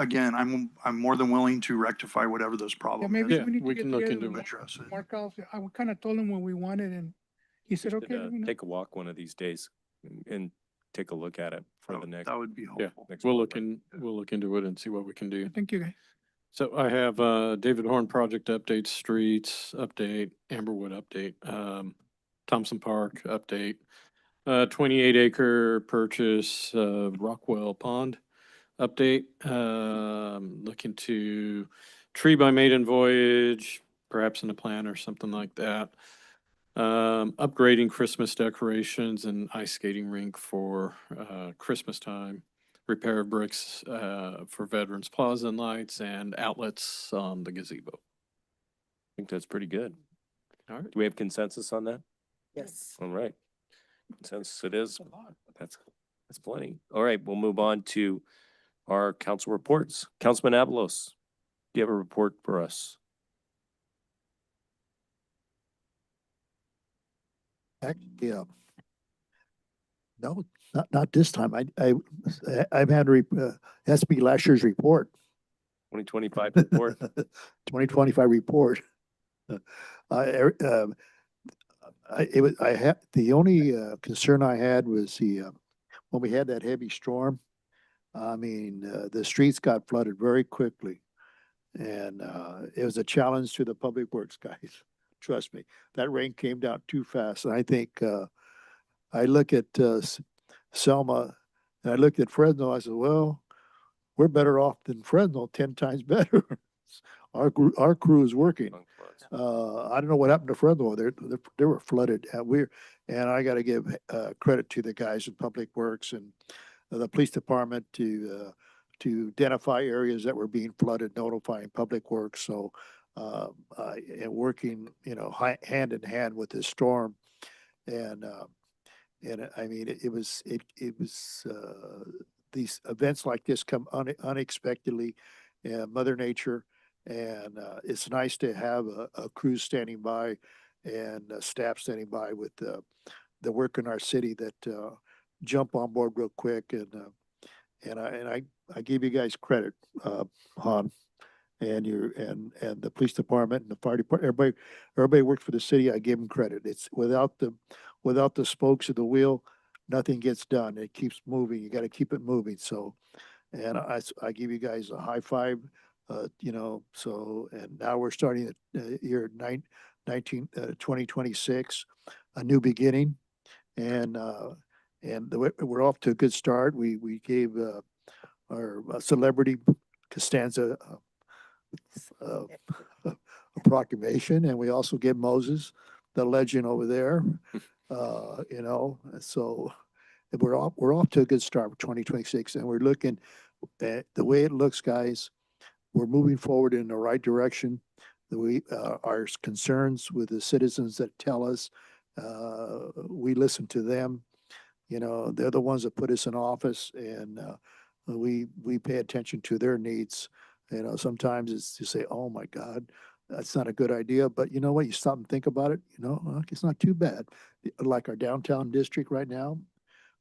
more than willing to rectify whatever this Yeah, problem maybe is. Yeah, we need we to get can look together into with it. Address it. Mark Alf. I kind of told him what we wanted, and he said, Should, okay, let me know. take a walk one of these days and take a look at it for the next. That would be Yeah, helpful. next we'll program. look into it and see what we can do. Thank you, guys. So I have David Horn project update, streets update, Amberwood update, Thompson Park update, 28 acre purchase of Rockwell Pond update, looking to tree by maiden voyage, perhaps in a plan or something like that. Upgrading Christmas decorations and ice skating rink for Christmas time. Repair of bricks for Veterans Plaza and lights and outlets on the gazebo. I think that's pretty good. All right. Do we have consensus on that? Yes. All right. Consensus it is. That's plenty. All right, we'll move on to our council reports. Councilman Avalos, do you have a report for us? Yeah. No, not this time. I've had, has to be last year's report. 2025 report? 2025 report. The only concern I had was when we had that heavy storm. I mean, the streets got flooded very quickly. And it was a challenge to the public works guys. Trust me, that rain came down too fast. And I think I look at Selma and I looked at Fresno. I said, well, we're better off than Fresno, 10 times better. Our crew is working. I don't know what happened to Fresno. They were flooded. And I got to give credit to the guys in Public Works and the police department to identify areas that were being flooded, notifying Public Works. So and working, hand in hand with this storm. And I mean, it was these events like this come unexpectedly, Mother Nature, and it's nice to have a crew standing by and staff standing by with the work in our city that jump on board real quick, and I give you guys credit, Han, and and the police department and the fire department, everybody works for the city. I give them credit. It's without the spokes of the wheel, nothing gets done. It keeps moving. You got to keep it moving. So, and I give you guys a high five. So, and now we're starting at year 2026, a new beginning, and we're off to a good start. We gave our celebrity Costanza a proclamation, and we also give Moses, the legend over there. So we're off to a good start with 2026, and we're looking at the way it looks, guys. We're moving forward in the right direction. Our concerns with the citizens that tell us, we listen to them. They're the ones that put us in office, and we pay attention to their needs. You know, sometimes it's you say, oh my God, that's not a good idea. But you know what? You stop and think about it, you know, it's not too bad. Like our downtown district right now,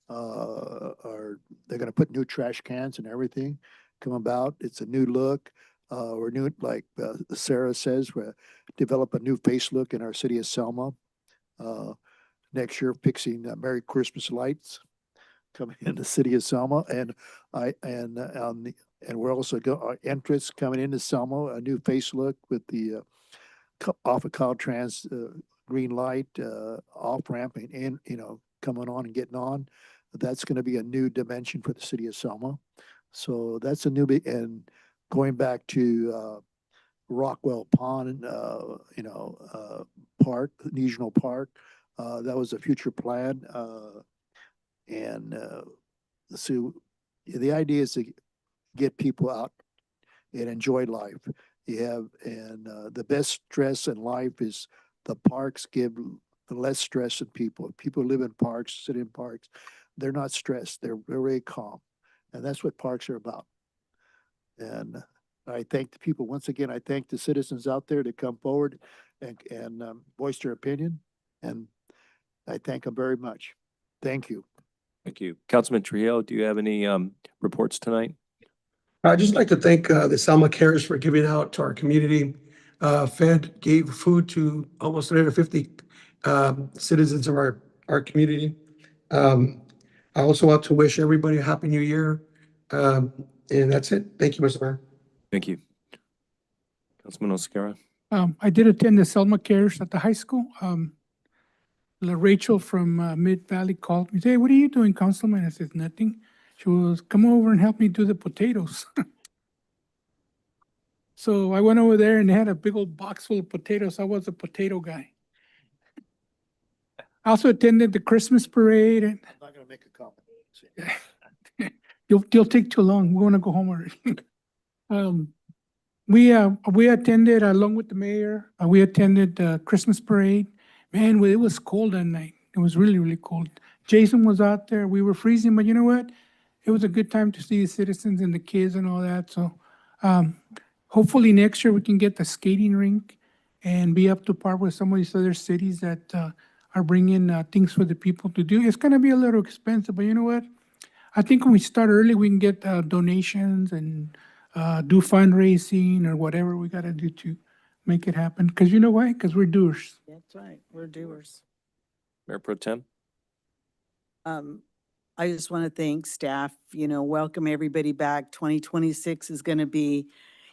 they're gonna put new trash cans and everything come about. It's a new look. We're new, like Sarah says, we're develop a new face look in our city of Selma. Uh, Next year, fixing Merry Christmas lights coming in the city of Selma, and on the and we're also our entrance coming into Selma, a new face look with the off of Caltrans green light off ramping in, you know, coming on and getting on. That's going to be a new dimension for the city of Selma. So that's a new and going back to Rockwell Pond, Park, Regional Park. That was a future plan. And so the idea is to get people out and enjoy life. You have, and the best stress in life is the parks give less stress in people. If people live in parks, sit in parks, they're not stressed. They're very calm. And that's what parks are about. And I thank the people, once again, I thank the citizens out there to come forward and voice their opinion. And I thank them very much. Thank you. Thank you. Councilman Trujillo, do you have any reports tonight? I'd just like to thank the Selma Cares for giving out to our community. Gave food to almost 350 citizens of our community. I also want to wish everybody a happy new year. And that's it. Thank you, Mr. Mayor. Thank you. Councilman Oscara? I did attend the Selma Cares at the high school. Rachel from Mid Valley called me, hey, what are you doing, Councilman? I said, nothing. She was, come over and help me do the potatoes. So I went over there and they had a big old box full of potatoes. I was a potato guy. I also attended the Christmas parade. And I'm not going to make a comment. you'll take too long. We're going to go home already. We attended, along with the mayor, we attended the Christmas parade. Man, it was cold that night. It was really, really cold. Jason was out there. We were freezing, but you know what? It was a good time to see the citizens and the kids and all that. So hopefully next year we can get the skating rink and be up to par with some of these other cities that are bringing things for the people to do. It's going to be a little expensive, but you know what? I think when we start early, we can get donations and do fundraising or whatever we got to do to make it happen. Because you know why? Because we're doers. That's right. We're doers. Mayor Pro Tem? I just want to thank staff, welcome everybody back. 2026 is going to be,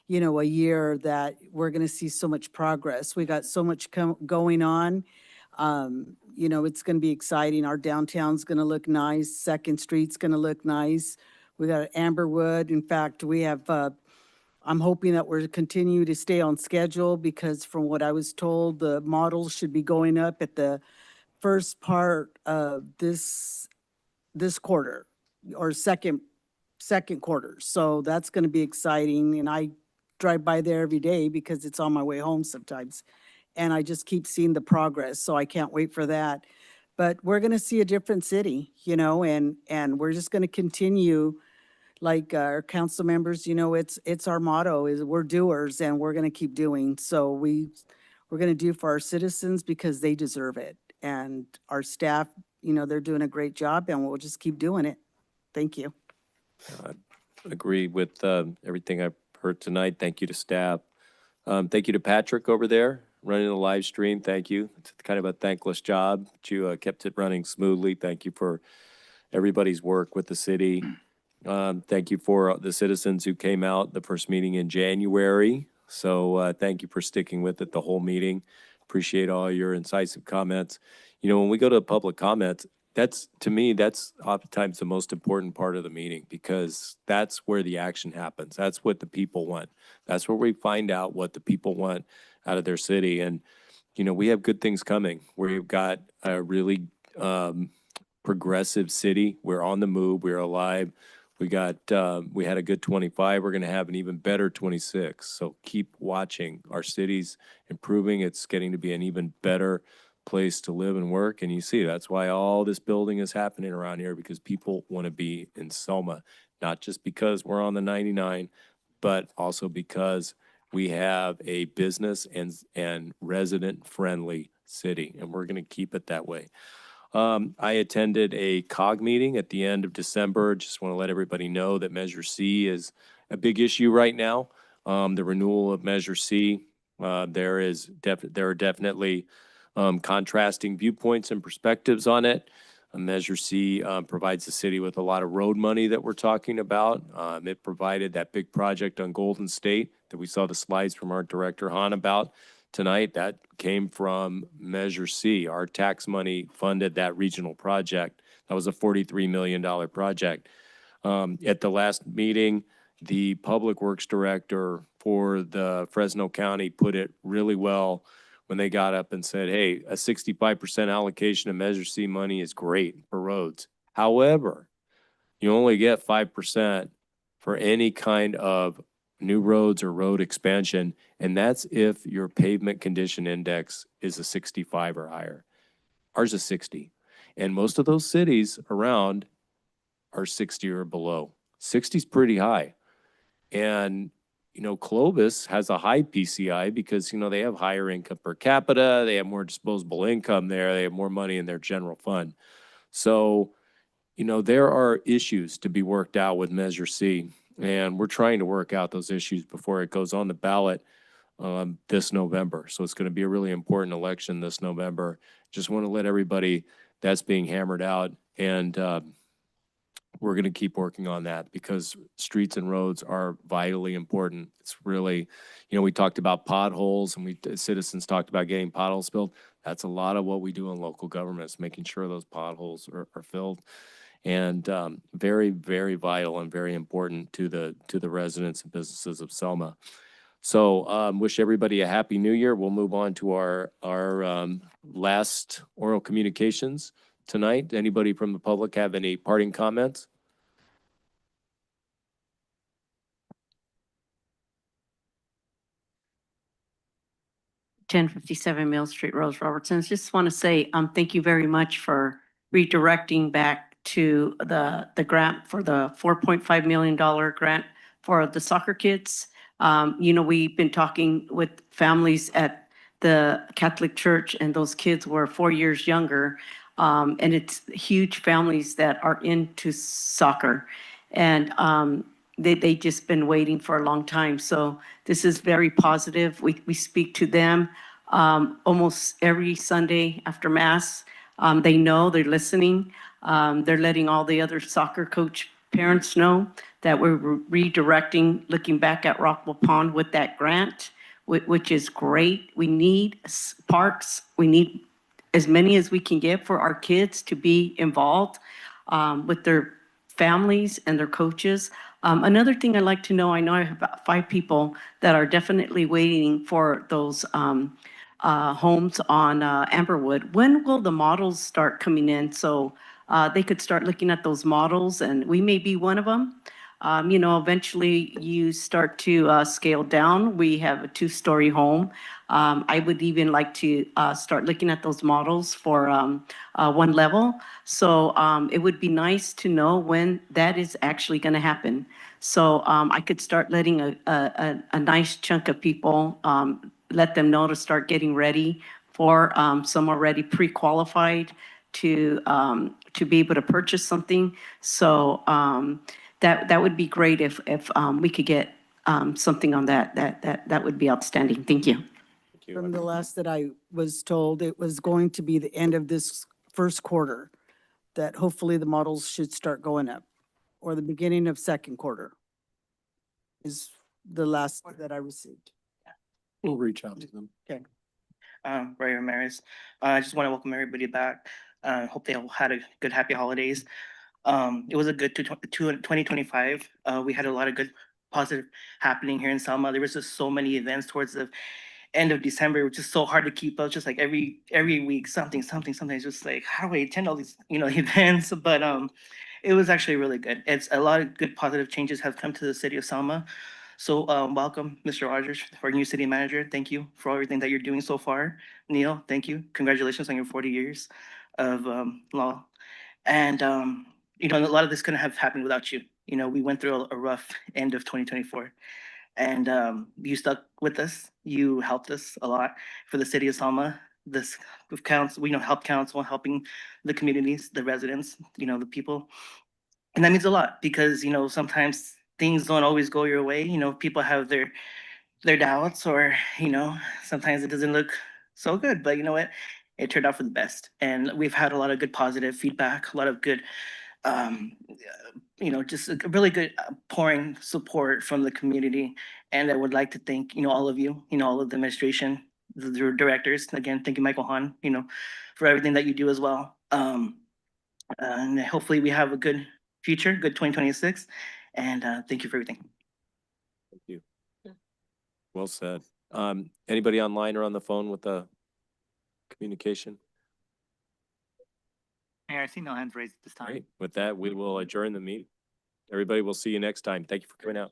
a year that we're going to see so much progress. We got so much going on. It's going to be exciting. Our downtown's going to look nice. Second Street's going to look nice. We got Amberwood. In fact, we have, I'm hoping that we're continue to stay on schedule because from what I was told, the models should be going up at the first part of this quarter or second quarter. So that's going to be exciting. And I drive by there every day because it's on my way home sometimes. And I just keep seeing the progress. So I can't wait for that. But we're going to see a different city, and we're just going to continue like our council members, it's our motto is we're doers and we're going to keep doing. So we're going to do for our citizens because they deserve it. And our staff, they're doing a great job and we'll just keep doing it. Thank you. I agree with everything I've heard tonight. Thank you to staff. Thank you to Patrick over there running the live stream. Thank you. It's kind of a thankless job, but you kept it running smoothly. Thank you for everybody's work with the city. Thank you for the citizens who came out the first meeting in January. So thank you for sticking with it the whole meeting. Appreciate all your incisive comments. When we go to public comments, to me, that's oftentimes the most important part of the meeting because that's where the action happens. That's what the people want. That's where we find out what the people want out of their city. And, we have good things coming. We've got a really progressive city. We're on the move. We're alive. We had a good 25. We're going to have an even better 26. So keep watching. Our city's improving. It's getting to be an even better place to live and work. And you see, that's why all this building is happening around here because people want to be in Selma, not just because we're on the 99, but also because we have a business and resident-friendly city, and we're gonna keep it that way. I attended a COG meeting at the end of December. Just want to let everybody know that Measure C is a big issue right now. The renewal of Measure C, there are definitely contrasting viewpoints and perspectives on it. Measure C provides the city with a lot of road money that we're talking about. It provided that big project on Golden State that we saw the slides from our director Han about tonight. That came from Measure C. Our tax money funded that regional project. That was a $43 million project. At the last meeting, the Public Works Director for the Fresno County put it really well when they got up and said, hey, a 65% allocation of Measure C money is great for roads. However, you only get 5% for any kind of new roads or road expansion, and that's if your pavement condition index is a 65 or higher. Ours is 60. And most of those cities around are 60 or below. 60 is pretty high. And Clovis has a high PCI because, they have higher income per capita, they have more disposable income there, they have more money in their general fund. So, there are issues to be worked out with Measure C, and we're trying to work out those issues before it goes on the ballot this November. So it's going to be a really important election this November. Just want to let everybody that's being hammered out, and we're going to keep working on that because streets and roads are vitally important. It's really, we talked about potholes and citizens talked about getting potholes filled. That's a lot of what we do in local governments, making sure those potholes are filled. And very, very vital and very important to the residents and businesses of Selma. So wish everybody a happy new year. We'll move on to our last oral communications tonight. Anybody from the public have any parting comments? $1057 Mill Street, Rose Robertson. Just want to say thank you very much for redirecting back to the grant for the $4.5 million grant for the soccer kids. We've been talking with families at the Catholic Church, and those kids were 4 years younger. And it's huge families that are into soccer. And they just been waiting for a long time. So this is very positive. We speak to them almost every Sunday after Mass. They know, they're listening. They're letting all the other soccer coach parents know that we're redirecting, looking back at Rockwell Pond with that grant, which is great. We need parks. We need as many as we can get for our kids to be involved with their families and their coaches. Another thing I'd like to know, I know I have about 5 people that are definitely waiting for those homes on Amberwood. When will the models start coming in so they could start looking at those models, and we may be one of them? Eventually you start to scale down. We have a 2-story home. I would even like to start looking at those models for 1 level. So it would be nice to know when that is actually going to happen. So I could start letting a nice chunk of people, let them know to start getting ready for some already pre-qualified to be able to purchase something. So that would be great if we could get something on that. That would be outstanding. Thank you. From the last that I was told, it was going to be the end of this first quarter, that hopefully the models should start going up, or the beginning of second quarter is the last that I received. We'll reach out to them. Okay. Ray Ramirez. I just want to welcome everybody back. Hope they all had a good, happy holidays. It was a good 2025. We had a lot of good, positive happening here in Selma. There was just so many events towards the end of December, which is so hard to keep up. Just like every week, something. It's just like, how do I attend all these, events? But it was actually really good. It's a lot of good, positive changes have come to the city of Selma. So welcome, Mr. Rogers, our new city manager. Thank you for everything that you're doing so far. Neil, thank you. Congratulations on your 40 years of law. And you know, a lot of this couldn't have happened without you. You know, we went through a rough end of 2024. And you stuck with us. You helped us a lot for the city of Selma. This with council, we know help council, helping the communities, the residents, you know, the people. And that means a lot because, you know, sometimes things don't always go your way. You know, people have their doubts or, you know, sometimes it doesn't look so good, but you know what? It turned out for the best. And we've had a lot of good positive feedback, a lot of good um, you know, just a really good pouring support from the community. And I would like to thank, you know, all of you, you know, all of the administration, the directors. Again, thank you, Michael Hahn, you know, for everything that you do as well. And hopefully we have a good future, good 2026. And thank you for everything. Thank you. Well said. Anybody online or on the phone with the communication? Mayor, I see no hands raised at this time. Great. With that, we will adjourn the meeting. Everybody, we'll see you next time. Thank you for coming out.